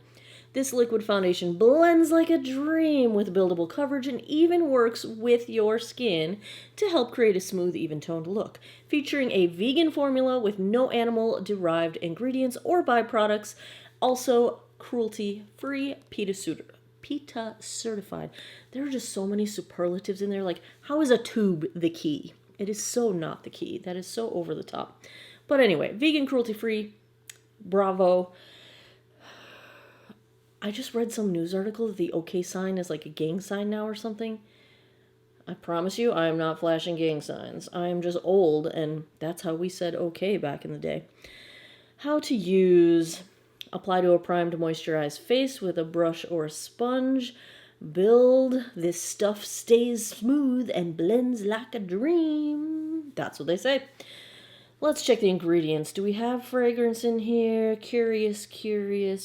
This liquid foundation blends like a dream with buildable coverage and even works with your skin to help create a smooth, even-toned look. Featuring a vegan formula with no animal-derived ingredients or byproducts, also cruelty-free, PETA certified. There are just so many superlatives in there, like, how is a tube the key? It is so not the key. That is so over the top. But anyway, vegan, cruelty-free, bravo. I just read some news article that the OK sign is like a gang sign now or something. I promise you, I am not flashing gang signs. I am just old, and that's how we said OK back in the day. How to use. Apply to a primed, moisturized face with a brush or a sponge. Build. This stuff stays smooth and blends like a dream. That's what they say. Let's check the ingredients. Do we have fragrance in here? Curious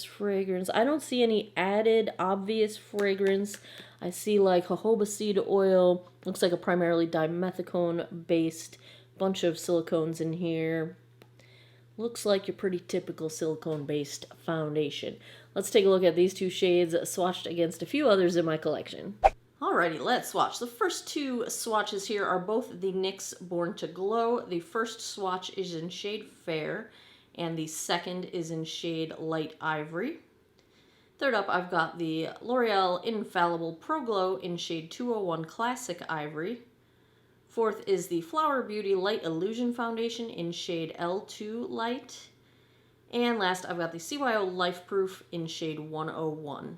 fragrance. I don't see any added obvious fragrance. I see like jojoba seed oil. Looks like a primarily dimethicone based bunch of silicones in here. Looks like your pretty typical silicone based foundation. Let's take a look at these 2 shades swatched against a few others in my collection. Alrighty, let's swatch. The first 2 swatches here are both the NYX Born to Glow. The first swatch is in shade Fair, and the second is in shade Light Ivory. Third up, I've got the L'Oreal Infallible Pro Glow in shade 201 Classic Ivory. Fourth is the Flower Beauty Light Illusion Foundation in shade L2 Light. And last, I've got the CYO Life Proof in shade 101.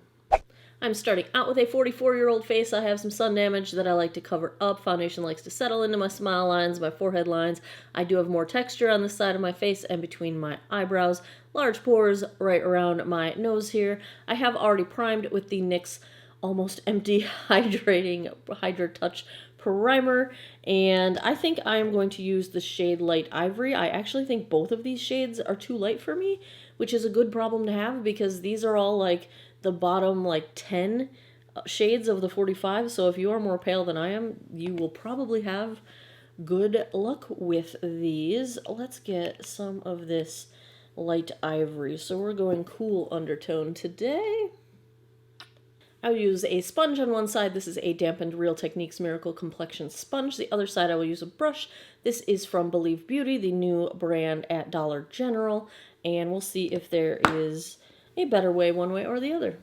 I'm starting out with a 44-year-old face. I have some sun damage that I like to cover up. Foundation likes to settle into my smile lines, my forehead lines. I do have more texture on the side of my face and between my eyebrows. Large pores right around my nose here. I have already primed with the NYX Almost Empty Hydrating Hydra Touch Primer, and I think I'm going to use the shade Light Ivory. I actually think both of these shades are too light for me, which is a good problem to have because these are all like the bottom like 10 shades of the 45. So if you are more pale than I am, you will probably have good luck with these. Let's get some of this light ivory. So we're going cool undertone today. I will use a sponge on one side. This is a dampened Real Techniques Miracle Complexion sponge. The other side I will use a brush. This is from Believe Beauty, the new brand at Dollar General. And we'll see if there is a better way, one way or the other.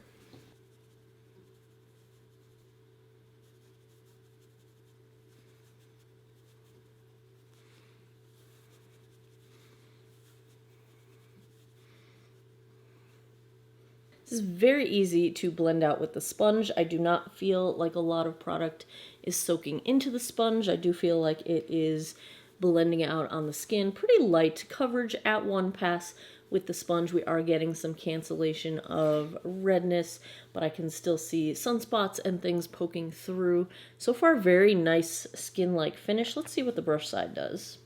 This is very easy to blend out with the sponge. I do not feel like a lot of product is soaking into the sponge. I do feel like it is blending out on the skin. Pretty light coverage at one pass with the sponge. We are getting some cancellation of redness, but I can still see sunspots and things poking through. So far, very nice skin-like finish. Let's see what the brush side does.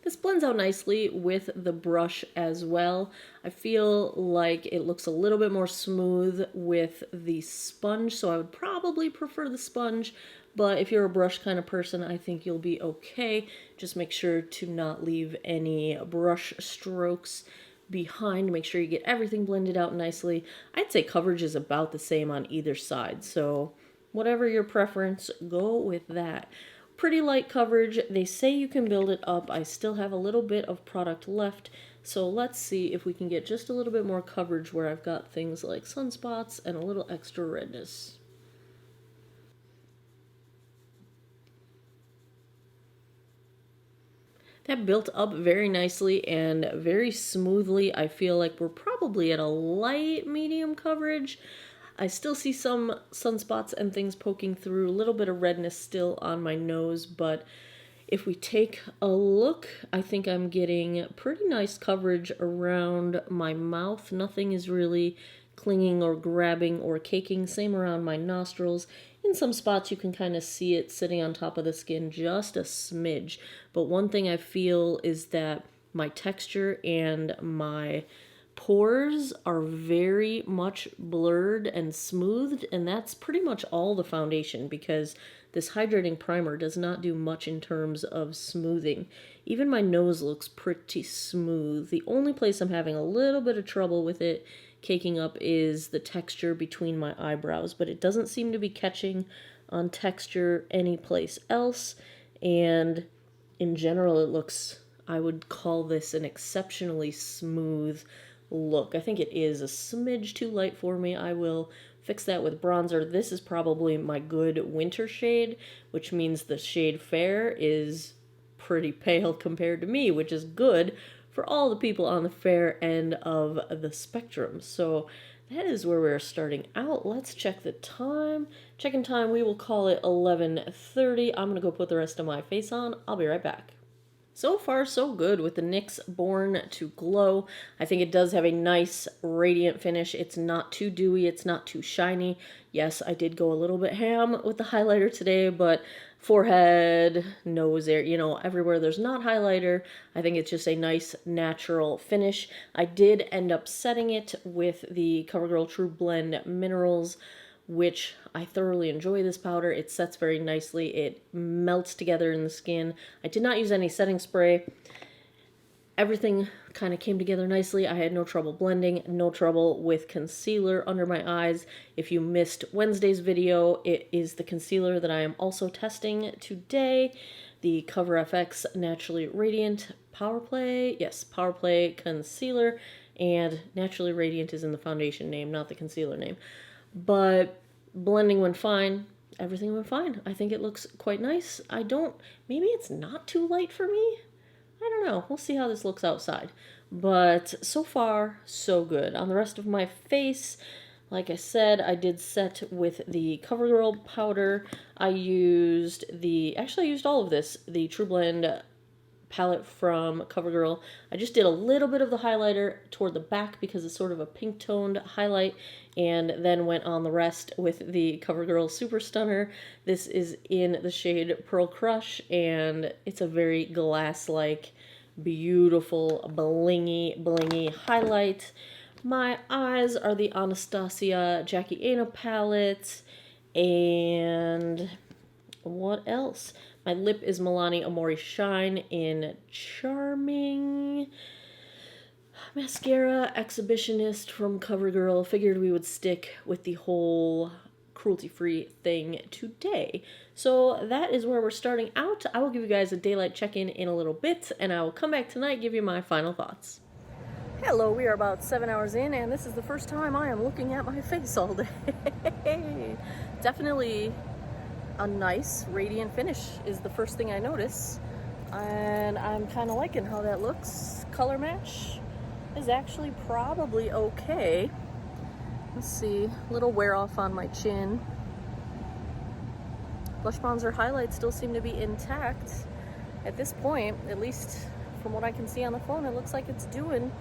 This blends out nicely with the brush as well. I feel like it looks a little bit more smooth with the sponge, so I would probably prefer the sponge, but if you're a brush kind of person, I think you'll be okay. Just make sure to not leave any brush strokes behind. Make sure you get everything blended out nicely. I'd say coverage is about the same on either side, so whatever your preference, go with that. Pretty light coverage. They say you can build it up. I still have a little bit of product left, so let's see if we can get just a little bit more coverage where I've got things like sunspots and a little extra redness. That built up very nicely and very smoothly. I feel like we're probably at a light medium coverage. I still see some sunspots and things poking through, a little bit of redness still on my nose, but if we take a look, I think I'm getting pretty nice coverage around my mouth. Nothing is really clinging or grabbing or caking. Same around my nostrils. In some spots you can kind of see it sitting on top of the skin just a smidge. But one thing I feel is that my texture and my pores are very much blurred and smoothed, and that's pretty much all the foundation because this hydrating primer does not do much in terms of smoothing. Even my nose looks pretty smooth. The only place I'm having a little bit of trouble with it caking up is the texture between my eyebrows, but it doesn't seem to be catching on texture anyplace else, and in general it looks, I would call this an exceptionally smooth look. I think it is a smidge too light for me. I will fix that with bronzer. This is probably my good winter shade, which means the shade Fair is pretty pale compared to me, which is good for all the people on the fair end of the spectrum. So that is where we're starting out. Let's check the time. Check-in time, we will call it 11:30. I'm gonna go put the rest of my face on. I'll be right back. So far, so good with the NYX Born to Glow. I think it does have a nice radiant finish. It's not too dewy, it's not too shiny. Yes, I did go a little bit ham with the highlighter today, but forehead, nose area, everywhere there's not highlighter, I think it's just a nice natural finish. I did end up setting it with the CoverGirl True Blend Minerals, which I thoroughly enjoy this powder. It sets very nicely. It melts together in the skin. I did not use any setting spray. Everything kind of came together nicely. I had no trouble blending, no trouble with concealer under my eyes. If you missed Wednesday's video, it is the concealer that I am also testing today. The Cover FX Naturally Radiant Power Play. Yes, Power Play Concealer. And Naturally Radiant is in the foundation name, not the concealer name. But blending went fine. Everything went fine. I think it looks quite nice. Maybe it's not too light for me. I don't know. We'll see how this looks outside. But so far, so good. On the rest of my face, like I said, I did set with the CoverGirl powder. I used all of this, the True Blend palette from CoverGirl. I just did a little bit of the highlighter toward the back because it's sort of a pink toned highlight, and then went on the rest with the CoverGirl Super Stunner. This is in the shade Pearl Crush, and it's a very glass-like, beautiful, blingy highlight. My eyes are the Anastasia Jackie Aina palette, and what else? My lip is Milani Amori Shine in Charming. Mascara Exhibitionist from CoverGirl. Figured we would stick with the whole cruelty-free thing today. So that is where we're starting out. I will give you guys a daylight check-in in a little bit, and I will come back tonight, give you my final thoughts. Hello, we are about 7 hours in, and this is the first time I am looking at my face all day. Definitely a nice radiant finish is the first thing I notice, and I'm kind of liking how that looks. Color match is actually probably okay. Let's see, little wear off on my chin. Blush bronzer highlights still seem to be intact. At this point, at least from what I can see on the phone, it looks like it's doing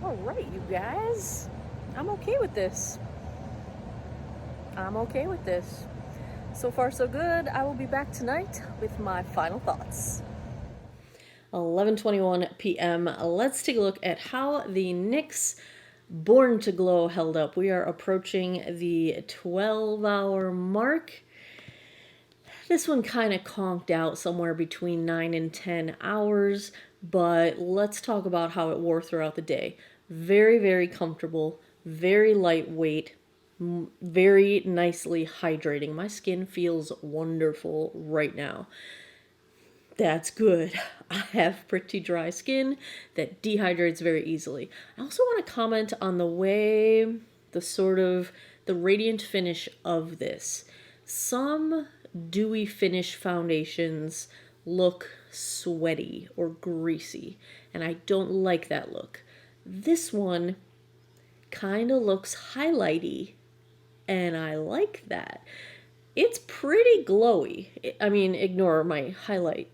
all right, you guys. I'm okay with this. I'm okay with this. So far, so good. I will be back tonight with my final thoughts. 11:21 p.m. Let's take a look at how the NYX Born to Glow held up. We are approaching the 12-hour mark. This one kind of conked out somewhere between 9 and 10 hours, but let's talk about how it wore throughout the day. Very, very comfortable, very lightweight, very nicely hydrating. My skin feels wonderful right now. That's good. I have pretty dry skin that dehydrates very easily. I also want to comment on the way, the radiant finish of this. Some dewy finish foundations look sweaty or greasy, and I don't like that look. This one kind of looks highlighty, and I like that. It's pretty glowy. I mean, ignore my highlight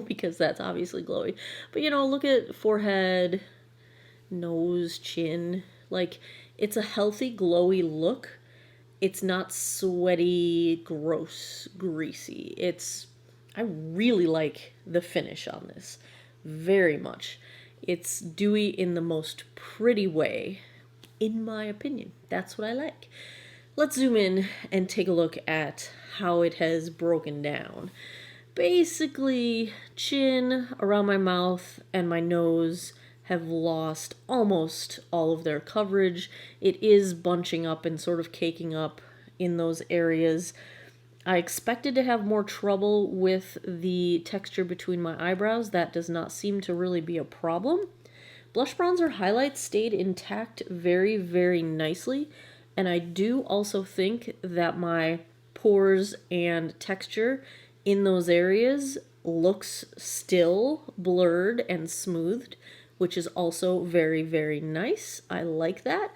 because that's obviously glowy. But, you know, look at forehead, nose, chin. Like, it's a healthy, glowy look. It's not sweaty, gross, greasy. I really like the finish on this. Very much. It's dewy in the most pretty way, in my opinion. That's what I like. Let's zoom in and take a look at how it has broken down. Basically, chin, around my mouth, and my nose have lost almost all of their coverage. It is bunching up and sort of caking up in those areas. I expected to have more trouble with the texture between my eyebrows. That does not seem to really be a problem. Blush bronzer highlights stayed intact very, very nicely. And I do also think that my pores and texture in those areas looks still blurred and smoothed, which is also very, very nice. I like that.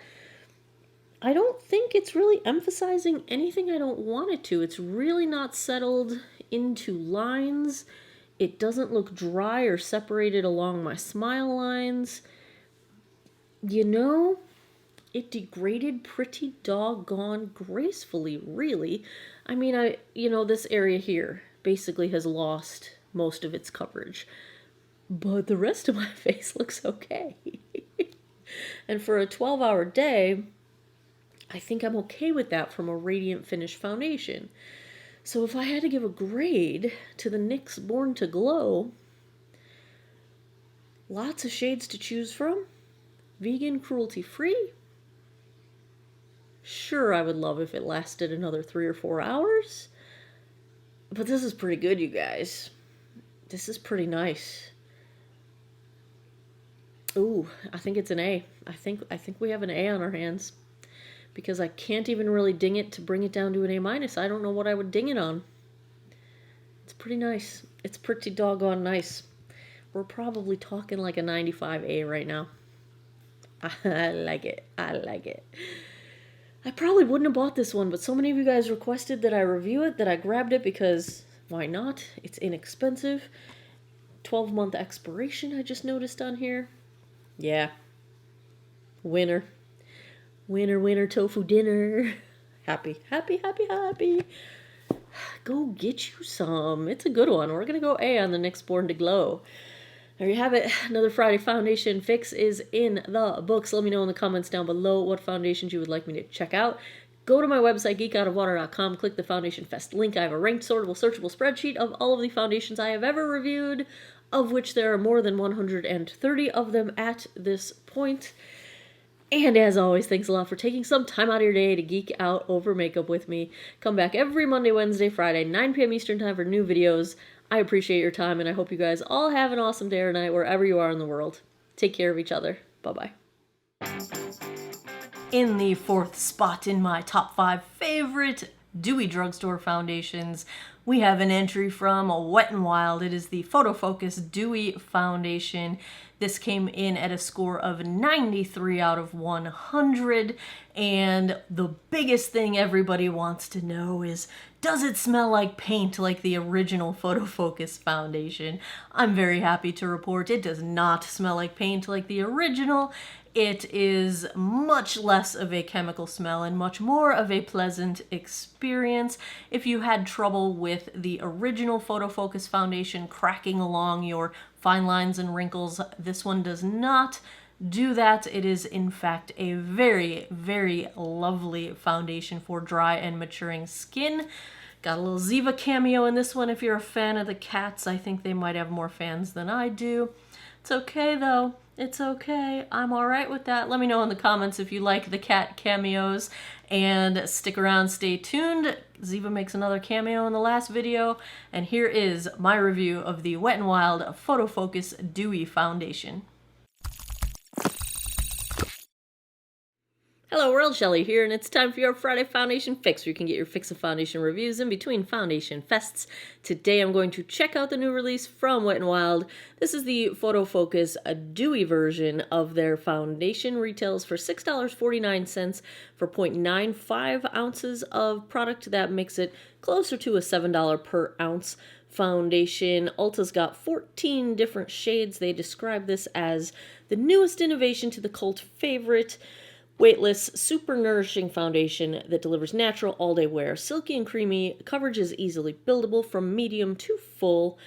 I don't think it's really emphasizing anything I don't want it to. It's really not settled into lines. It doesn't look dry or separated along my smile lines. You know, it degraded pretty doggone gracefully, really. I mean, this area here basically has lost most of its coverage. But the rest of my face looks okay. And for a 12-hour day, I think I'm okay with that from a radiant finish foundation. So if I had to give a grade to the NYX Born to Glow, lots of shades to choose from. Vegan, cruelty-free. Sure, I would love if it lasted another 3 or 4 hours. But this is pretty good, you guys. This is pretty nice. Ooh, I think it's an A. I think we have an A on our hands. Because I can't even really ding it to bring it down to an A-. I don't know what I would ding it on. It's pretty nice. It's pretty doggone nice. We're probably talking like a 95A right now. I like it. I like it. I probably wouldn't have bought this one, but so many of you guys requested that I review it that I grabbed it because why not? It's inexpensive. 12-month expiration I just noticed on here. Yeah. Winner. Winner, winner, tofu dinner. Happy, happy, happy, happy. Go get you some. It's a good one. We're going to go A on the next Born to Glow. There you have it. Another Friday foundation fix is in the books. Let me know in the comments down below what foundations you would like me to check out. Go to my website, geekoutofwater.com, click the Foundation Fest link. I have a ranked, sortable, searchable spreadsheet of all of the foundations I have ever reviewed, of which there are more than 130 of them at this point. And as always, thanks a lot for taking some time out of your day to geek out over makeup with me. Come back every Monday, Wednesday, Friday, 9 p.m. Eastern Time for new videos. I appreciate your time, and I hope you guys all have an awesome day or night wherever you are in the world. Take care of each other. Bye-bye. In the 4th spot in my top 5 favorite Dewy Drugstore Foundations, we have an entry from Wet n Wild. It is the Photo Focus Dewy Foundation. This came in at a score of 93 out of 100. And the biggest thing everybody wants to know is, does it smell like paint like the original Photo Focus foundation? I'm very happy to report it does not smell like paint like the original. It is much less of a chemical smell and much more of a pleasant experience. If you had trouble with the original Photo Focus foundation cracking along your fine lines and wrinkles, this one does not do that. It is in fact a very, very lovely foundation for dry and maturing skin. Got a little Ziva cameo in this one. If you're a fan of the cats, I think they might have more fans than I do. It's okay though. It's okay. I'm alright with that. Let me know in the comments if you like the cat cameos, and stick around, stay tuned. Ziva makes another cameo in the last video, and here is my review of the Wet n Wild Photo Focus Dewy Foundation. Hello world, Shelly here, and it's time for your Friday Foundation Fix, where you can get your fix of foundation reviews in between foundation fests. Today I'm going to check out the new release from Wet n Wild. This is the Photo Focus Dewy version of their foundation. Retails for $6.49 for 0.95 ounces of product. That makes it closer to a $7 per ounce foundation. Ulta's got 14 different shades. They describe this as the newest innovation to the cult favorite weightless, super nourishing foundation that delivers natural all-day wear. Silky and creamy, coverage is easily buildable from medium to full,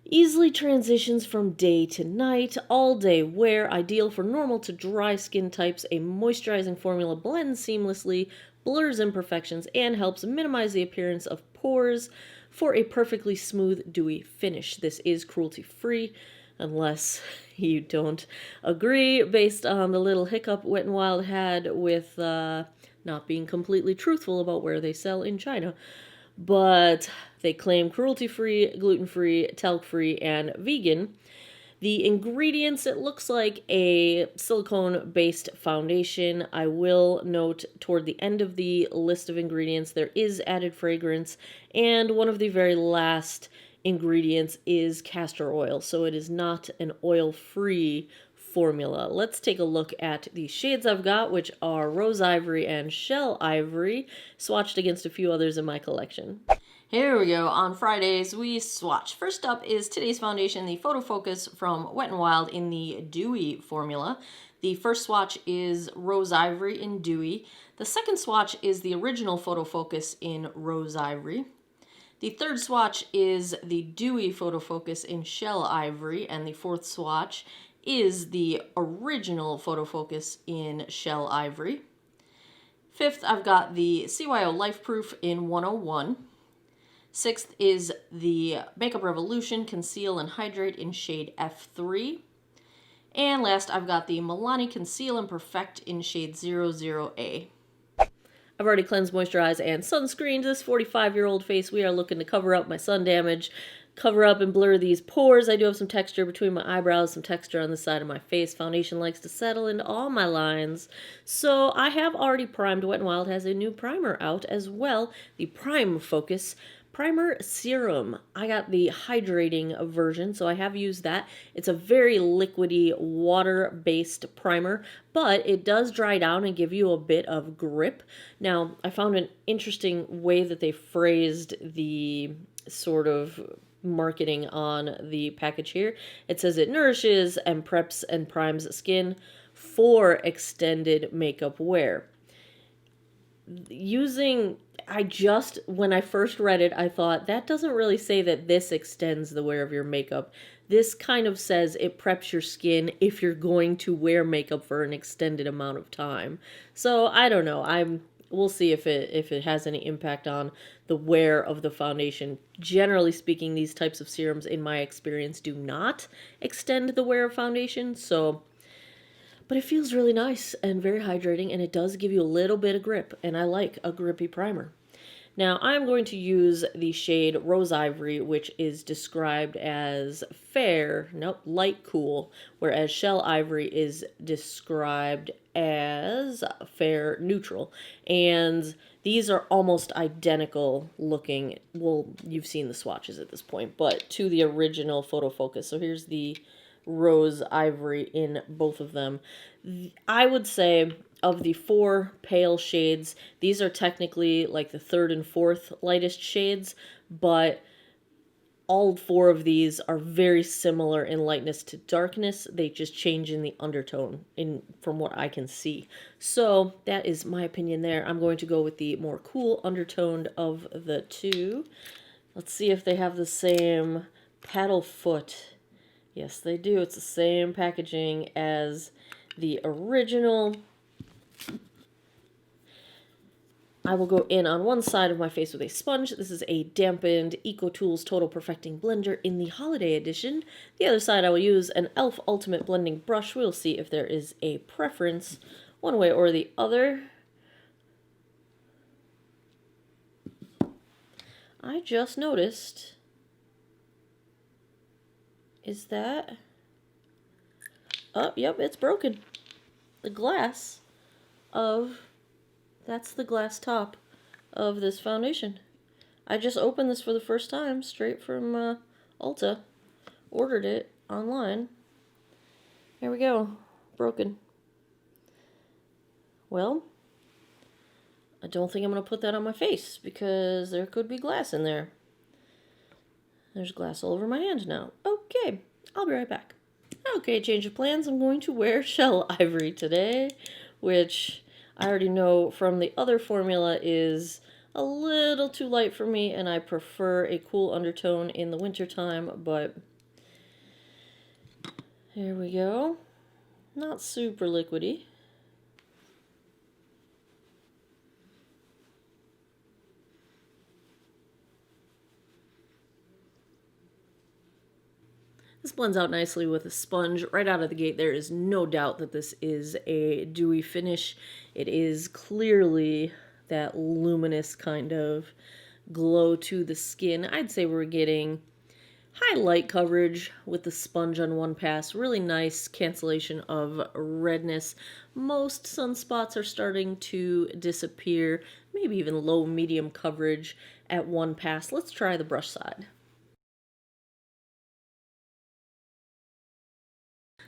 easily transitions from day to night, all-day wear, ideal for normal to dry skin types. A moisturizing formula blends seamlessly, blurs imperfections, and helps minimize the appearance of pores for a perfectly smooth, dewy finish. This is cruelty-free, unless you don't agree, based on the little hiccup Wet n Wild had with not being completely truthful about where they sell in China. But they claim cruelty-free, gluten-free, talc-free, and vegan. The ingredients, it looks like a silicone-based foundation. I will note toward the end of the list of ingredients there is added fragrance, and one of the very last ingredients is castor oil, so it is not an oil-free formula. Let's take a look at the shades I've got, which are Rose Ivory and Shell Ivory, swatched against a few others in my collection. Here we go. On Fridays, we swatch. First up is today's foundation, the Photo Focus from Wet n Wild in the Dewy formula. The first swatch is Rose Ivory in Dewy. The second swatch is the original Photo Focus in Rose Ivory. The third swatch is the Dewy Photo Focus in Shell Ivory, and the fourth swatch is the original Photo Focus in Shell Ivory. Fifth, I've got the CYO Life Proof in 101. Sixth is the Makeup Revolution Conceal and Hydrate in shade F3. And last, I've got the Milani Conceal and Perfect in shade 00A. I've already cleansed, moisturized, and sunscreened this 45-year-old face. We are looking to cover up my sun damage, cover up and blur these pores. I do have some texture between my eyebrows, some texture on the side of my face. Foundation likes to settle into all my lines. So I have already primed. Wet n Wild has a new primer out as well, the Prime Focus Primer Serum. I got the hydrating version, so I have used that. It's a very liquidy, water-based primer, but it does dry down and give you a bit of grip. Now, I found an interesting way that they phrased the sort of marketing on the package here. It says it nourishes and preps and primes skin for extended makeup wear. When I first read it, I thought that doesn't really say that this extends the wear of your makeup. This kind of says it preps your skin if you're going to wear makeup for an extended amount of time. So I don't know. We'll see if it has any impact on the wear of the foundation. Generally speaking, these types of serums, in my experience, do not extend the wear of foundation. But it feels really nice and very hydrating, and it does give you a little bit of grip, and I like a grippy primer. Now, I'm going to use the shade Rose Ivory, which is described as light cool, whereas Shell Ivory is described as fair neutral. And these are almost identical looking. Well, you've seen the swatches at this point, but to the original photo focus. So here's the Rose Ivory in both of them. I would say of the 4 pale shades, these are technically like the 3rd and 4th lightest shades, but all 4 of these are very similar in lightness to darkness. They just change in the undertone from what I can see. So that is my opinion there. I'm going to go with the more cool undertoned of the 2. Let's see if they have the same paddle foot. Yes, they do. It's the same packaging as the original. I will go in on one side of my face with a sponge. This is a dampened EcoTools Total Perfecting Blender in the Holiday Edition. The other side I will use an e.l.f. Ultimate Blending Brush. We'll see if there is a preference one way or the other. I just noticed... Is that... Oh, yep, it's broken. The glass of... That's the glass top of this foundation. I just opened this for the first time, straight from Ulta. Ordered it online. There we go. Broken. Well, I don't think I'm going to put that on my face, because there could be glass in there. There's glass all over my hand now. Okay, I'll be right back. Okay, change of plans. I'm going to wear Shell Ivory today, which I already know from the other formula is a little too light for me, and I prefer a cool undertone in the wintertime, but here we go. Not super liquidy. This blends out nicely with a sponge. Right out of the gate, there is no doubt that this is a dewy finish. It is clearly that luminous kind of glow to the skin. I'd say we're getting high light coverage with the sponge on one pass. Really nice cancellation of redness. Most sunspots are starting to disappear. Maybe even low medium coverage at one pass. Let's try the brush side.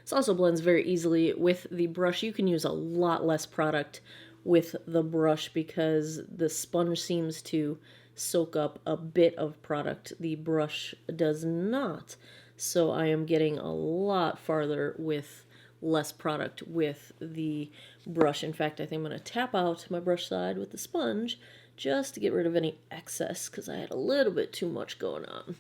This also blends very easily with the brush. You can use a lot less product with the brush because the sponge seems to soak up a bit of product. The brush does not. So I am getting a lot farther with less product with the brush. In fact, I think I'm going to tap out my brush side with the sponge just to get rid of any excess because I had a little bit too much going on.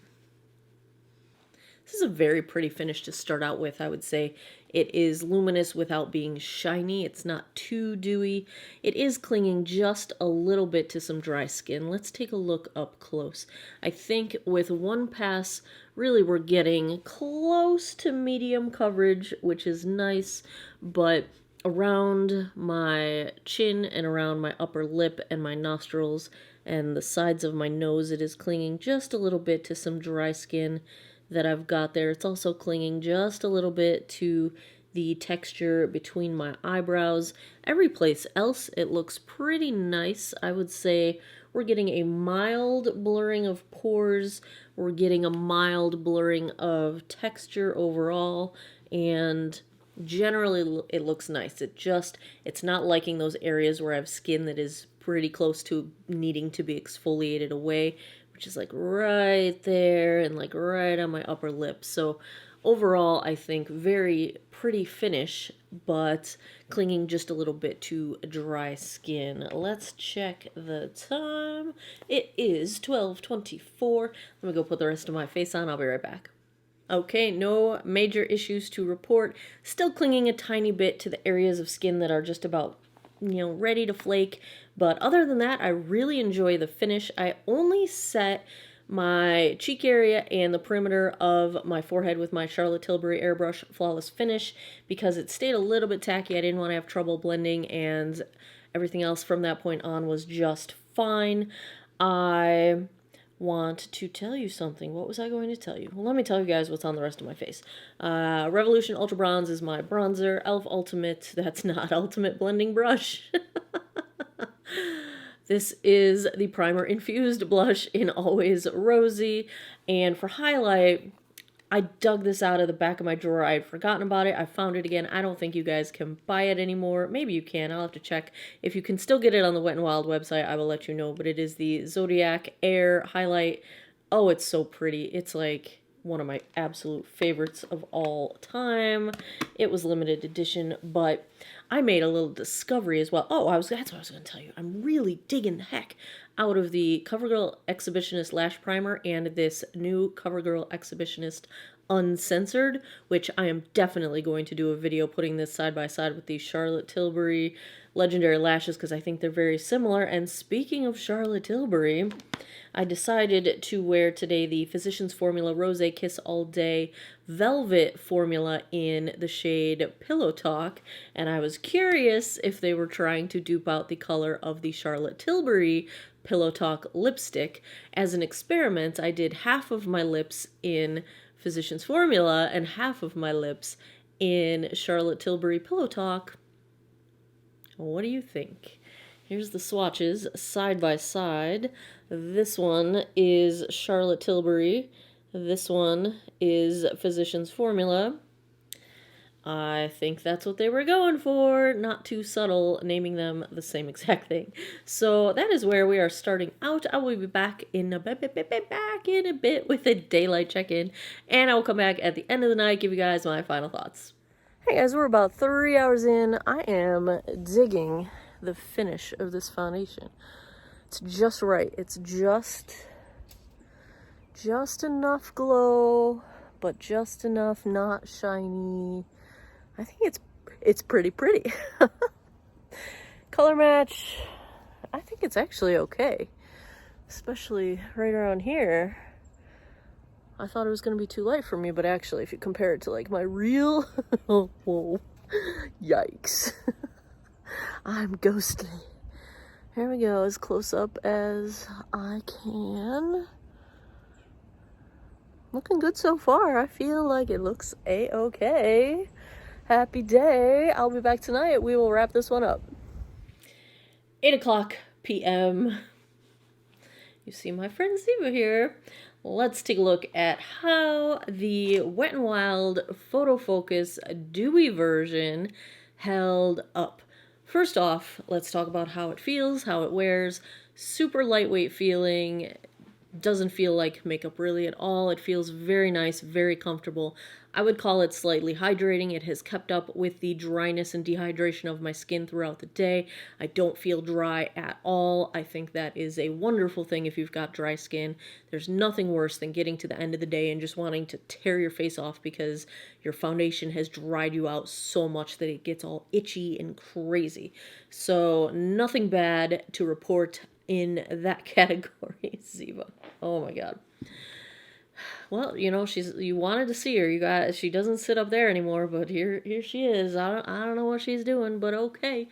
This is a very pretty finish to start out with, I would say. It is luminous without being shiny. It's not too dewy. It is clinging just a little bit to some dry skin. Let's take a look up close. I think with one pass, really we're getting close to medium coverage, which is nice, but around my chin and around my upper lip and my nostrils and the sides of my nose, it is clinging just a little bit to some dry skin that I've got there. It's also clinging just a little bit to the texture between my eyebrows. Every place else, it looks pretty nice. I would say we're getting a mild blurring of pores. We're getting a mild blurring of texture overall, and generally it looks nice. It's not liking those areas where I have skin that is pretty close to needing to be exfoliated away, which is like right there and like right on my upper lip. So overall, I think very pretty finish, but clinging just a little bit to dry skin. Let's check the time. It is 12:24. Let me go put the rest of my face on. I'll be right back. Okay, no major issues to report. Still clinging a tiny bit to the areas of skin that are just about, ready to flake. But other than that, I really enjoy the finish. I only set my cheek area and the perimeter of my forehead with my Charlotte Tilbury Airbrush Flawless Finish because it stayed a little bit tacky. I didn't want to have trouble blending, and everything else from that point on was just fine. I want to tell you something. What was I going to tell you? Well, let me tell you guys what's on the rest of my face. Revolution Ultra Bronze is my bronzer. Elf Ultimate, that's not Ultimate Blending Brush. This is the primer infused blush in Always Rosy. And for highlight, I dug this out of the back of my drawer. I had forgotten about it. I found it again. I don't think you guys can buy it anymore. Maybe you can. I'll have to check. If you can still get it on the Wet n Wild website, I will let you know. But it is the Zodiac Air Highlight. Oh, it's so pretty. It's like one of my absolute favorites of all time. It was limited edition, but I made a little discovery as well. Oh, that's what I was going to tell you. I'm really digging the heck out of the CoverGirl Exhibitionist Lash Primer and this new CoverGirl Exhibitionist Uncensored, which I am definitely going to do a video putting this side by side with the Charlotte Tilbury Legendary Lashes because I think they're very similar. And speaking of Charlotte Tilbury, I decided to wear today the Physicians Formula Rose Kiss All Day Velvet formula in the shade Pillow Talk, and I was curious if they were trying to dupe out the color of the Charlotte Tilbury Pillow Talk lipstick. As an experiment, I did half of my lips in Physicians Formula and half of my lips in Charlotte Tilbury Pillow Talk. What do you think? Here's the swatches side by side. This one is Charlotte Tilbury. This one is Physicians Formula. I think that's what they were going for. Not too subtle, naming them the same exact thing. So that is where we are starting out. I will be back in a bit with a daylight check-in, and I will come back at the end of the night, give you guys my final thoughts. Hey guys, we're about 3 hours in. I am digging the finish of this foundation. It's just right. It's just enough glow, but just enough not shiny. I think it's pretty. Color match, I think it's actually okay. Especially right around here. I thought it was going to be too light for me, but actually if you compare it to like my real, whoa, yikes. I'm ghostly. Here we go, as close up as I can. Looking good so far. I feel like it looks a-okay. Happy day. I'll be back tonight. We will wrap this one up. 8:00 p.m. You see my friend Ziva here. Let's take a look at how the Wet n Wild Photo Focus Dewy version held up. First off, let's talk about how it feels, how it wears. Super lightweight feeling. Doesn't feel like makeup really at all. It feels very nice, very comfortable. I would call it slightly hydrating. It has kept up with the dryness and dehydration of my skin throughout the day. I don't feel dry at all. I think that is a wonderful thing if you've got dry skin. There's nothing worse than getting to the end of the day and just wanting to tear your face off because your foundation has dried you out so much that it gets all itchy and crazy. So nothing bad to report in that category. Ziva. Oh my god. Well, you wanted to see her. She doesn't sit up there anymore, but here she is. I don't know what she's doing, but okay.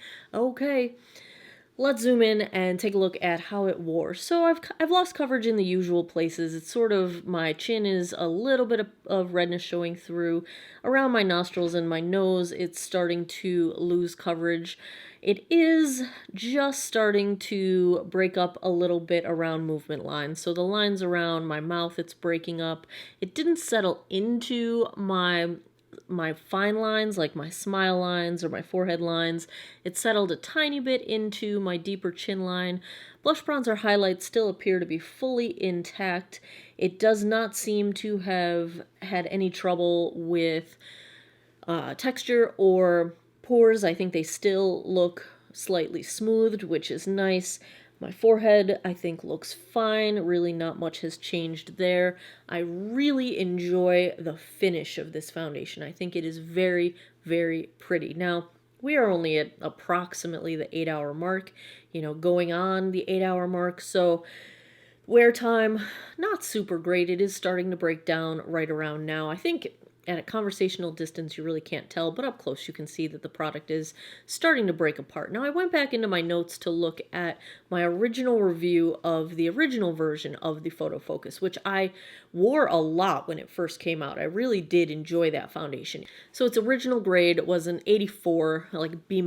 Let's zoom in and take a look at how it wore. So I've lost coverage in the usual places. It's sort of, my chin is a little bit of redness showing through around my nostrils and my nose. It's starting to lose coverage. It is just starting to break up a little bit around movement lines. So the lines around my mouth, it's breaking up. It didn't settle into my my fine lines, like my smile lines or my forehead lines. It settled a tiny bit into my deeper chin line. Blush, bronzer, highlights still appear to be fully intact. It does not seem to have had any trouble with texture or pores. I think they still look slightly smoothed, which is nice. My forehead, I think, looks fine. Really not much has changed there. I really enjoy the finish of this foundation. I think it is very, very pretty. Now, we are only at approximately the 8-hour mark, going on the 8-hour mark. So wear time, not super great. It is starting to break down right around now. I think at a conversational distance, you really can't tell, but up close you can see that the product is starting to break apart. Now, I went back into my notes to look at my original review of the original version of the Photo Focus, which I wore a lot when it first came out. I really did enjoy that foundation. So its original grade was an 84, like B-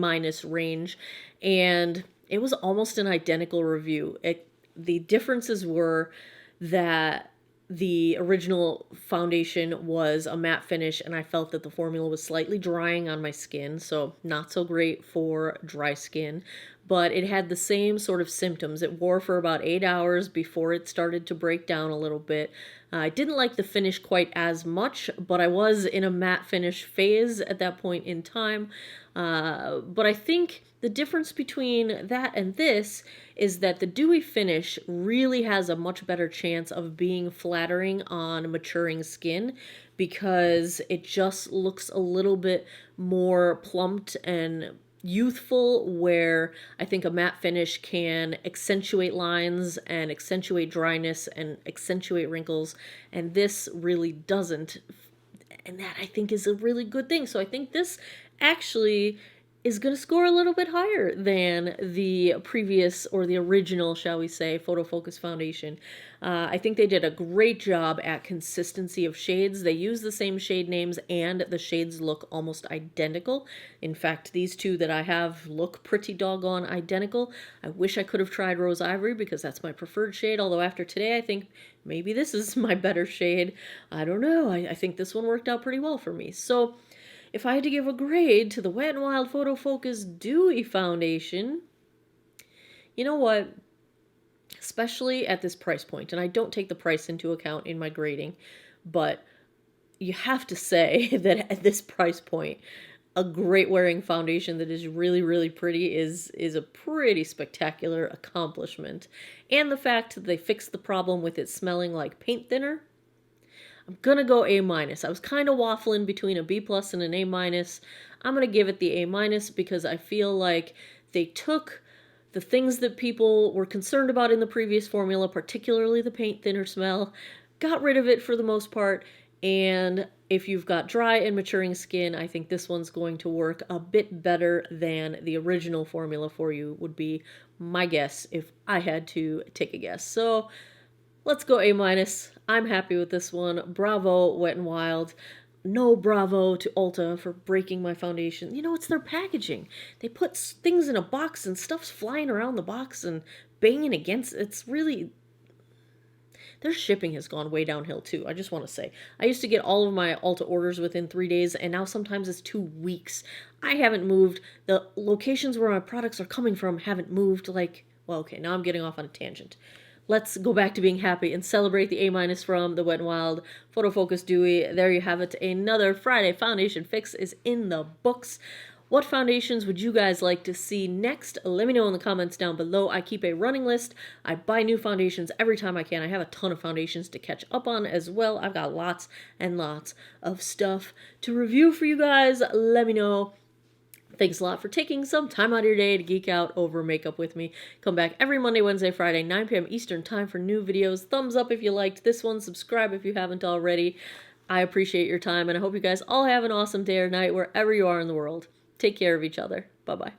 range, and it was almost an identical review. The differences were that the original foundation was a matte finish, and I felt that the formula was slightly drying on my skin, so not so great for dry skin. But it had the same sort of symptoms. It wore for about 8 hours before it started to break down a little bit. I didn't like the finish quite as much, but I was in a matte finish phase at that point in time. But I think the difference between that and this is that the dewy finish really has a much better chance of being flattering on maturing skin because it just looks a little bit more plumped and youthful, where I think a matte finish can accentuate lines and accentuate dryness and accentuate wrinkles, and this really doesn't. And that, I think, is a really good thing. So I think this actually is going to score a little bit higher than the previous, or the original, shall we say, Photo Focus foundation. I think they did a great job at consistency of shades. They use the same shade names, and the shades look almost identical. In fact, these two that I have look pretty doggone identical. I wish I could have tried Rose Ivory because that's my preferred shade, although after today I think maybe this is my better shade. I don't know. I think this one worked out pretty well for me. So if I had to give a grade to the Wet n Wild Photo Focus Dewy Foundation, you know what? Especially at this price point, and I don't take the price into account in my grading, but you have to say that at this price point, a great wearing foundation that is really, really pretty is a pretty spectacular accomplishment. And the fact that they fixed the problem with it smelling like paint thinner, I'm gonna go A-. I was kind of waffling between a B+ and an A-. I'm gonna give it the A- because I feel like they took the things that people were concerned about in the previous formula, particularly the paint thinner smell, got rid of it for the most part, and if you've got dry and maturing skin, I think this one's going to work a bit better than the original formula for you, would be my guess if I had to take a guess. So let's go A-. I'm happy with this one. Bravo, Wet n Wild. No bravo to Ulta for breaking my foundation. It's their packaging. They put things in a box and stuff's flying around the box and banging against it. It's really... Their shipping has gone way downhill too, I just want to say. I used to get all of my Ulta orders within 3 days, and now sometimes it's 2 weeks. I haven't moved. The locations where my products are coming from haven't moved. Well, okay, now I'm getting off on a tangent. Let's go back to being happy and celebrate the A- from the Wet n Wild Photo Focus Dewy. There you have it. Another Friday foundation fix is in the books. What foundations would you guys like to see next? Let me know in the comments down below. I keep a running list. I buy new foundations every time I can. I have a ton of foundations to catch up on as well. I've got lots and lots of stuff to review for you guys. Let me know. Thanks a lot for taking some time out of your day to geek out over makeup with me. Come back every Monday, Wednesday, Friday, 9 p.m. Eastern time for new videos. Thumbs up if you liked this one. Subscribe if you haven't already. I appreciate your time, and I hope you guys all have an awesome day or night wherever you are in the world. Take care of each other. Bye-bye.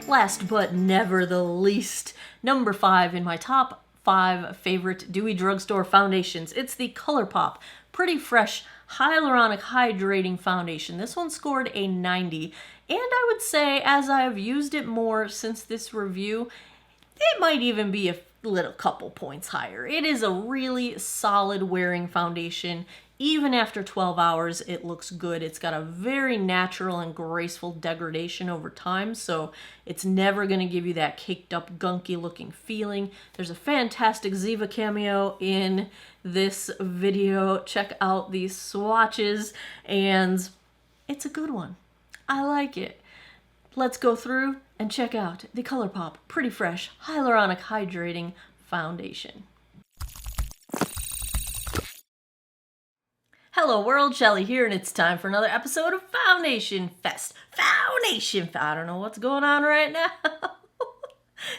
Last but never the least, number 5 in my top 5 favorite Dewy Drugstore foundations. It's the ColourPop Pretty Fresh Hyaluronic Hydrating Foundation. This one scored a 90, and I would say, as I've used it more since this review, it might even be a little couple points higher. It is a really solid wearing foundation. Even after 12 hours, it looks good. It's got a very natural and graceful degradation over time, so it's never going to give you that caked up, gunky looking feeling. There's a fantastic Ziva cameo in this video. Check out these swatches, and it's a good one. I like it. Let's go through and check out the ColourPop Pretty Fresh Hyaluronic Hydrating Foundation. Hello world, Shelly here, and it's time for another episode of Foundation Fest. I don't know what's going on right now.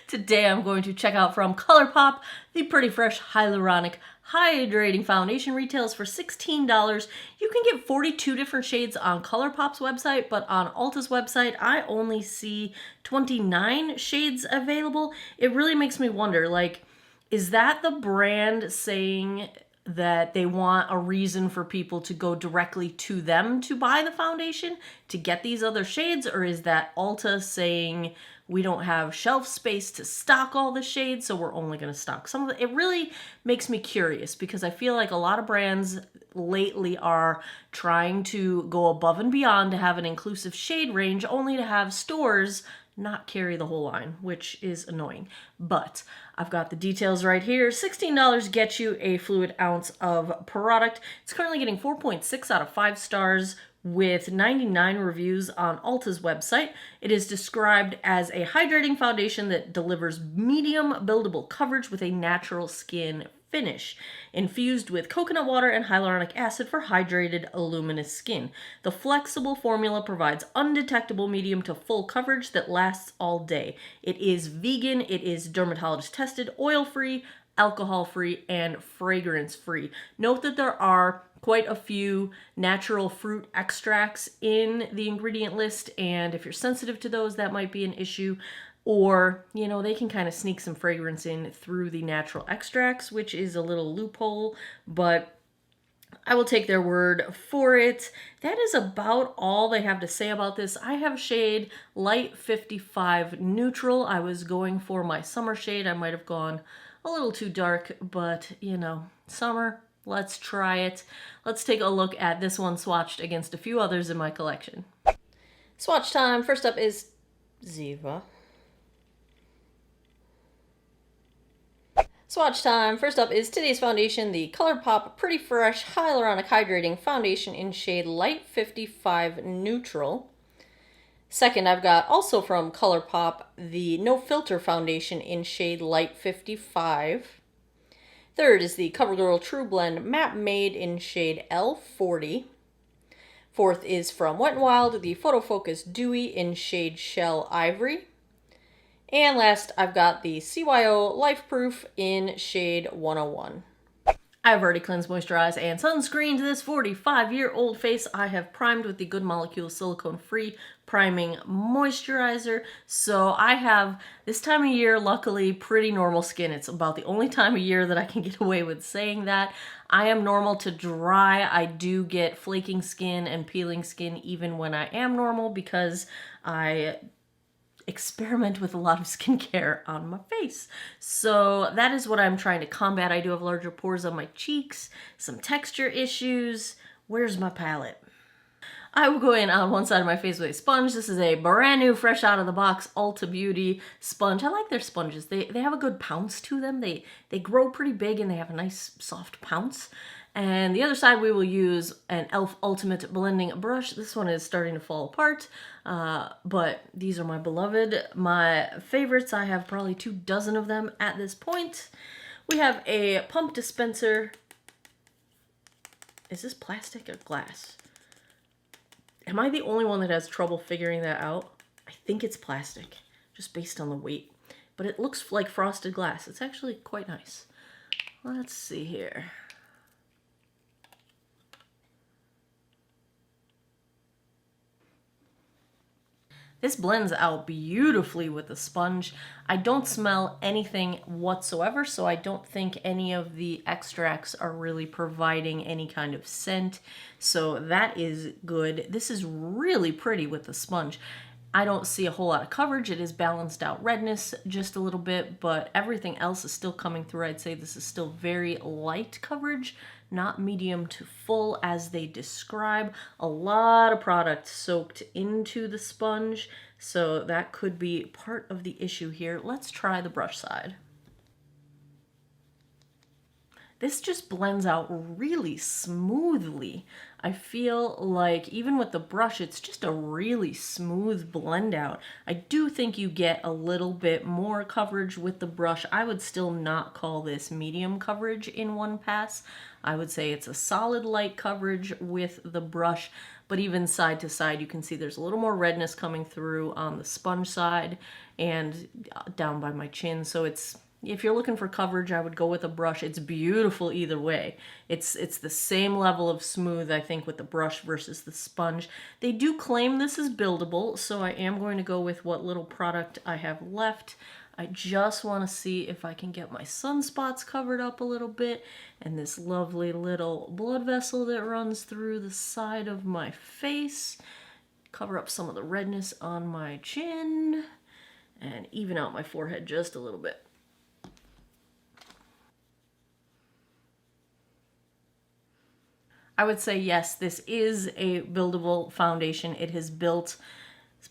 Today I'm going to check out from ColourPop the Pretty Fresh Hyaluronic Hydrating Foundation. Retails for $16. You can get 42 different shades on ColourPop's website, but on Ulta's website I only see 29 shades available. It really makes me wonder, like, is that the brand saying that they want a reason for people to go directly to them to buy the foundation to get these other shades? Or is that Ulta saying we don't have shelf space to stock all the shades, so we're only going to stock some of it? It really makes me curious because I feel like a lot of brands lately are trying to go above and beyond to have an inclusive shade range, only to have stores not carry the whole line, which is annoying. But I've got the details right here. $16 gets you a fluid ounce of product. It's currently getting 4.6 out of 5 stars with 99 reviews on Ulta's website. It is described as a hydrating foundation that delivers medium buildable coverage with a natural skin finish, infused with coconut water and hyaluronic acid for hydrated, luminous skin. The flexible formula provides undetectable medium to full coverage that lasts all day. It is vegan, it is dermatologist tested, oil-free, alcohol-free, and fragrance-free. Note that there are quite a few natural fruit extracts in the ingredient list, and if you're sensitive to those, that might be an issue. Or, you know, they can kind of sneak some fragrance in through the natural extracts, which is a little loophole, but I will take their word for it. That is about all they have to say about this. I have shade Light 55 Neutral. I was going for my summer shade. I might have gone a little too dark, but, you know, summer, let's try it. Let's take a look at this one swatched against a few others in my collection. Swatch time. First up is Ziva. Swatch time. First up is today's foundation, the ColourPop Pretty Fresh Hyaluronic Hydrating Foundation in shade Light 55 Neutral. Second, I've got also from ColourPop the No Filter Foundation in shade Light 55. Third is the CoverGirl True Blend Matte Made in shade L40. Fourth is from Wet n Wild, the Photo Focus Dewy in shade Shell Ivory. And last, I've got the CYO Life Proof in shade 101. I've already cleansed, moisturized, and sunscreened this 45-year-old face. I have primed with the Good Molecule silicone-free priming moisturizer. So I have, this time of year, luckily, pretty normal skin. It's about the only time of year that I can get away with saying that. I am normal to dry. I do get flaking skin and peeling skin even when I am normal because I experiment with a lot of skincare on my face. So that is what I'm trying to combat. I do have larger pores on my cheeks, some texture issues. Where's my palette? I will go in on one side of my face with a sponge. This is a brand new, fresh out of the box Ulta Beauty sponge. I like their sponges. They have a good pounce to them. They grow pretty big and they have a nice soft pounce. And the other side we will use an e.l.f. Ultimate Blending Brush. This one is starting to fall apart, but these are my beloved, my favorites. I have probably 24 of them at this point. We have a pump dispenser. Is this plastic or glass? Am I the only one that has trouble figuring that out? I think it's plastic, just based on the weight. But it looks like frosted glass. It's actually quite nice. Let's see here. This blends out beautifully with the sponge. I don't smell anything whatsoever, so I don't think any of the extracts are really providing any kind of scent. So that is good. This is really pretty with the sponge. I don't see a whole lot of coverage. It is balanced out redness just a little bit, but everything else is still coming through. I'd say this is still very light coverage, not medium to full as they describe. A lot of product soaked into the sponge, so that could be part of the issue here. Let's try the brush side. This just blends out really smoothly. I feel like even with the brush, it's just a really smooth blend out. I do think you get a little bit more coverage with the brush. I would still not call this medium coverage in one pass. I would say it's a solid light coverage with the brush, but even side to side, you can see there's a little more redness coming through on the sponge side and down by my chin. So if you're looking for coverage, I would go with a brush. It's beautiful either way. It's the same level of smooth, I think, with the brush versus the sponge. They do claim this is buildable, so I am going to go with what little product I have left. I just want to see if I can get my sunspots covered up a little bit, and this lovely little blood vessel that runs through the side of my face. Cover up some of the redness on my chin, and even out my forehead just a little bit. I would say yes, this is a buildable foundation. It has built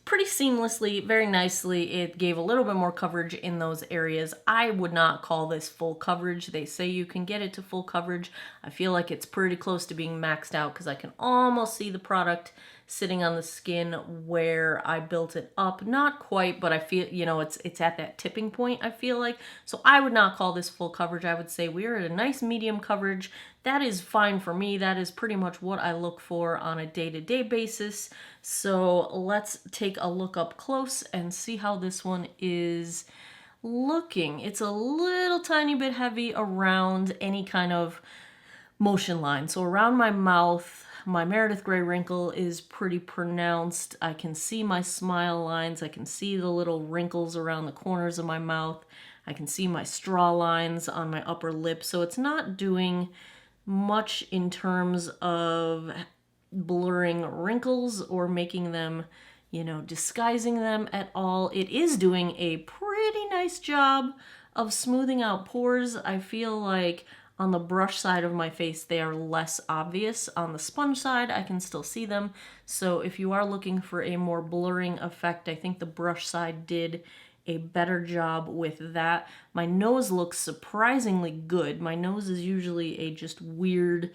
pretty seamlessly, very nicely. It gave a little bit more coverage in those areas. I would not call this full coverage. They say you can get it to full coverage. I feel like it's pretty close to being maxed out because I can almost see the product sitting on the skin where I built it up. Not quite, but I feel, it's at that tipping point, I feel like. So I would not call this full coverage. I would say we're at a nice medium coverage. That is fine for me. That is pretty much what I look for on a day-to-day basis. So let's take a look up close and see how this one is looking. It's a little tiny bit heavy around any kind of motion line. So around my mouth, my Meredith Grey wrinkle is pretty pronounced. I can see my smile lines. I can see the little wrinkles around the corners of my mouth. I can see my straw lines on my upper lip. So it's not doing much in terms of blurring wrinkles or making them, disguising them at all. It is doing a pretty nice job of smoothing out pores. I feel like on the brush side of my face, they are less obvious. On the sponge side, I can still see them. So if you are looking for a more blurring effect, I think the brush side did a better job with that. My nose looks surprisingly good. My nose is usually a just weird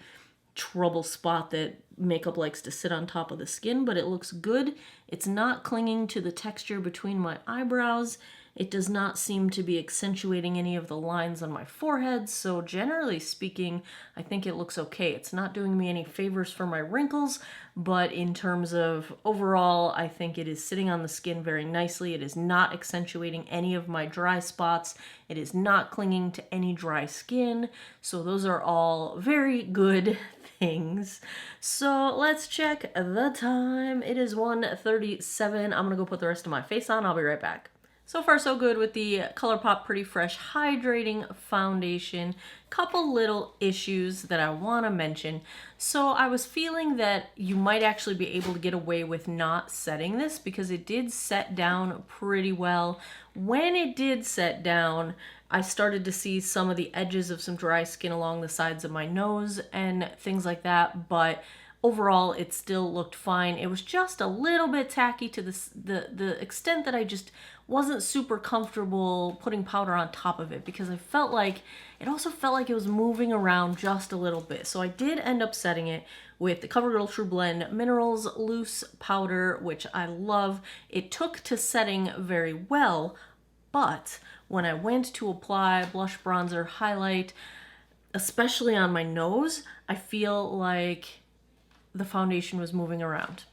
trouble spot that makeup likes to sit on top of the skin, but it looks good. It's not clinging to the texture between my eyebrows. It does not seem to be accentuating any of the lines on my forehead, so generally speaking, I think it looks okay. It's not doing me any favors for my wrinkles, but in terms of overall, I think it is sitting on the skin very nicely. It is not accentuating any of my dry spots. It is not clinging to any dry skin, so those are all very good things. So let's check the time. It is 1:37. I'm gonna go put the rest of my face on. I'll be right back. So far so good with the ColourPop Pretty Fresh Hydrating Foundation. Couple little issues that I want to mention. So I was feeling that you might actually be able to get away with not setting this because it did set down pretty well. When it did set down, I started to see some of the edges of some dry skin along the sides of my nose and things like that, but overall it still looked fine. It was just a little bit tacky to the extent that I just wasn't super comfortable putting powder on top of it because it also felt like it was moving around just a little bit. So I did end up setting it with the CoverGirl True Blend Minerals Loose Powder, which I love. It took to setting very well, but when I went to apply blush, bronzer, highlight, especially on my nose, I feel like the foundation was moving around.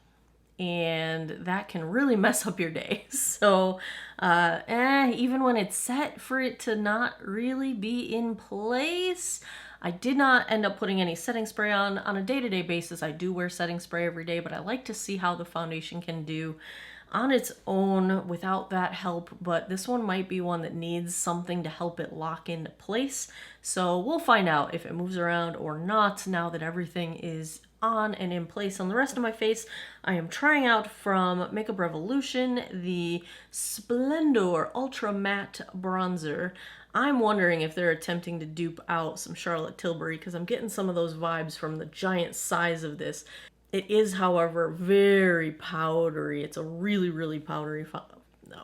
And that can really mess up your day. So even when it's set, for it to not really be in place, I did not end up putting any setting spray on a day-to-day basis. I do wear setting spray every day, but I like to see how the foundation can do on its own without that help, but this one might be one that needs something to help it lock into place. So we'll find out if it moves around or not now that everything is on and in place. On the rest of my face, I am trying out from Makeup Revolution the Splendor Ultra Matte Bronzer. I'm wondering if they're attempting to dupe out some Charlotte Tilbury, because I'm getting some of those vibes from the giant size of this. It is, however, very powdery. It's a really, really powdery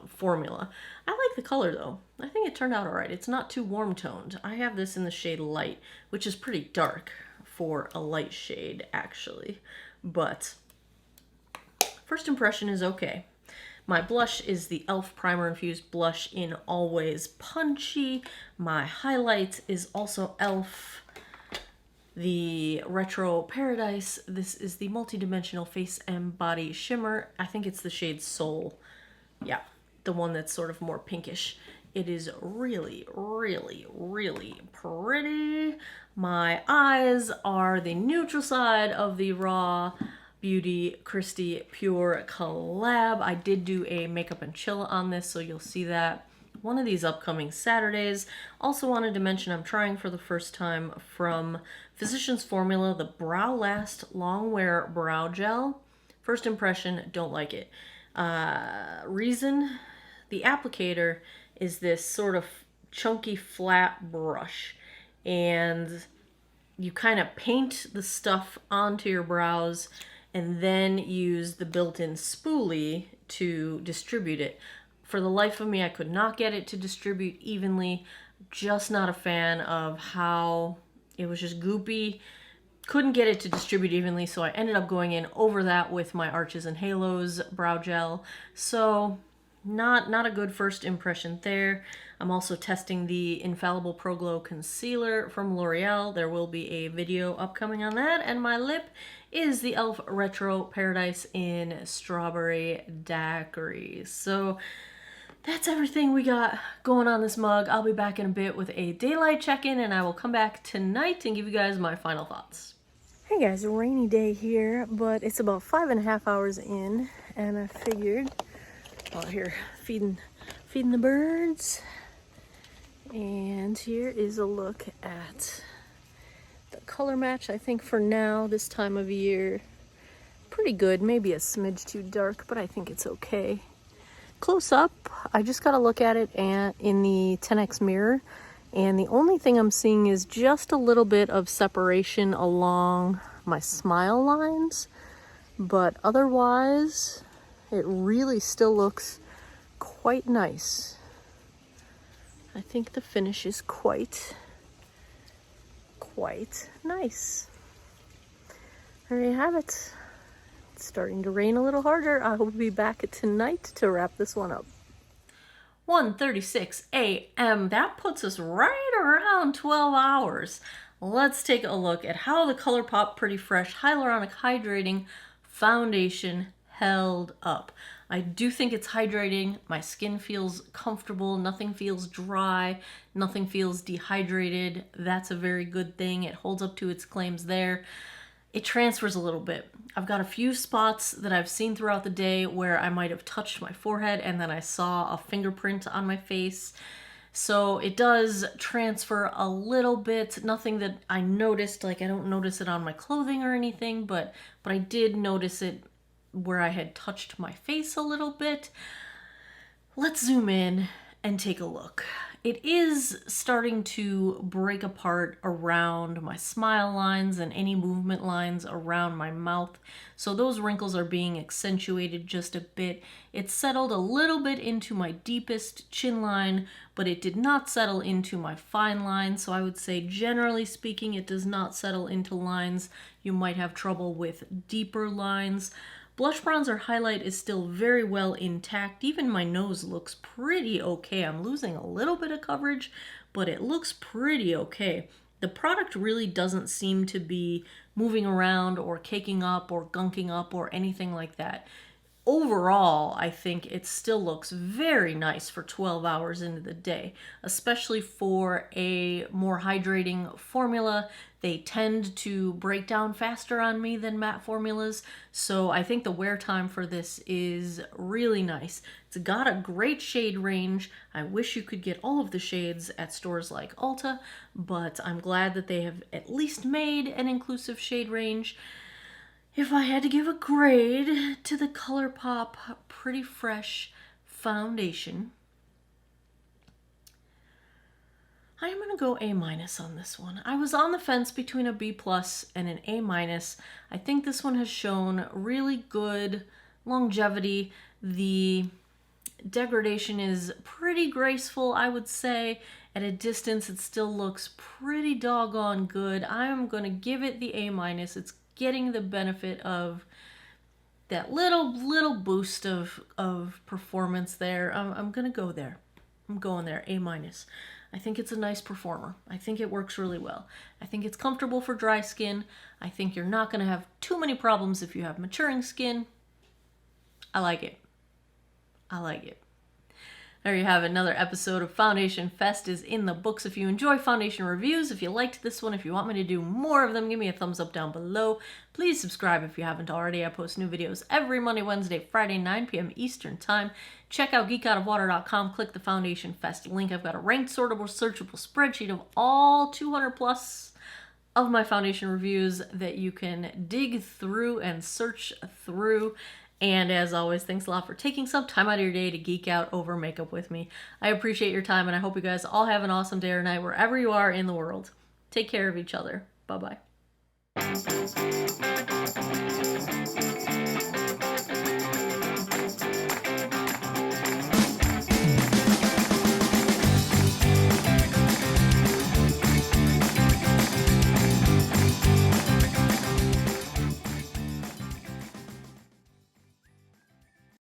formula. I like the color, though. I think it turned out all right. It's not too warm toned. I have this in the shade Light, which is pretty dark for a light shade, actually. But first impression is okay. My blush is the e.l.f. Primer Infused Blush in Always Punchy. My highlight is also e.l.f. The Retro Paradise. This is the Multidimensional Face and Body Shimmer. I think it's the shade Soul. Yeah, the one that's sort of more pinkish. It is really, really, really pretty. My eyes are the neutral side of the Raw Beauty Christy Pure collab. I did do a makeup and chill on this, so you'll see that one of these upcoming Saturdays. Also wanted to mention I'm trying for the first time from Physicians Formula the Brow Last Long Wear Brow Gel. First impression, don't like it. Reason, the applicator is this sort of chunky flat brush, and you kind of paint the stuff onto your brows and then use the built-in spoolie to distribute it. For the life of me, I could not get it to distribute evenly. Just not a fan of how it was just goopy. Couldn't get it to distribute evenly, so I ended up going in over that with my Arches and Halos brow gel. So not a good first impression there. I'm also testing the Infallible Pro Glow Concealer from L'Oreal. There will be a video upcoming on that. And my lip is the e.l.f. Retro Paradise in Strawberry Daiquiri. So that's everything we got going on this mug. I'll be back in a bit with a daylight check-in, and I will come back tonight and give you guys my final thoughts. Hey guys, a rainy day here, but it's about 5.5 hours in, and I figured out here feeding the birds. And here is a look at the color match. I think for now, this time of year, pretty good. Maybe a smidge too dark, but I think it's okay. Close up, I just got to look at it in the 10x mirror, and the only thing I'm seeing is just a little bit of separation along my smile lines, but otherwise it really still looks quite nice. I think the finish is quite nice. There you have it. It's starting to rain a little harder. I will be back tonight to wrap this one up. 1:36 a.m. That puts us right around 12 hours. Let's take a look at how the ColourPop Pretty Fresh Hyaluronic Hydrating Foundation held up. I do think it's hydrating. My skin feels comfortable. Nothing feels dry. Nothing feels dehydrated. That's a very good thing. It holds up to its claims there. It transfers a little bit. I've got a few spots that I've seen throughout the day where I might have touched my forehead and then I saw a fingerprint on my face. So it does transfer a little bit. Nothing that I noticed, like I don't notice it on my clothing or anything, but I did notice it where I had touched my face a little bit. Let's zoom in and take a look. It is starting to break apart around my smile lines and any movement lines around my mouth. So those wrinkles are being accentuated just a bit. It settled a little bit into my deepest chin line, but it did not settle into my fine line. So I would say generally speaking, it does not settle into lines. You might have trouble with deeper lines. Blush bronzer highlight is still very well intact. Even my nose looks pretty okay. I'm losing a little bit of coverage, but it looks pretty okay. The product really doesn't seem to be moving around or caking up or gunking up or anything like that. overall, I think it still looks very nice for 12 hours into the day, especially for a more hydrating formula. They tend to break down faster on me than matte formulas, so I think the wear time for this is really nice. It's got a great shade range. I wish you could get all of the shades at stores like Ulta, but I'm glad that they have at least made an inclusive shade range. If I had to give a grade to the ColourPop Pretty Fresh foundation, I am going to go A- on this one. I was on the fence between a B+ and an A-. I think this one has shown really good longevity. The degradation is pretty graceful, I would say. At a distance, it still looks pretty doggone good. I am going to give it the A-. It's getting the benefit of that little boost of performance there. I'm gonna go there. I'm going there, A-. I think it's a nice performer. I think it works really well. I think it's comfortable for dry skin. I think you're not gonna have too many problems if you have maturing skin. I like it. I like it. There you have it. Another episode of Foundation Fest is in the books. If you enjoy foundation reviews, if you liked this one, if you want me to do more of them, give me a thumbs up down below. Please subscribe if you haven't already. I post new videos every Monday, Wednesday, Friday, 9 p.m. Eastern Time. Check out geekoutofwater.com. Click the Foundation Fest link. I've got a ranked, sortable, searchable spreadsheet of all 200 plus of my foundation reviews that you can dig through and search through. And as always, thanks a lot for taking some time out of your day to geek out over makeup with me. I appreciate your time, and I hope you guys all have an awesome day or night wherever you are in the world. Take care of each other. Bye-bye.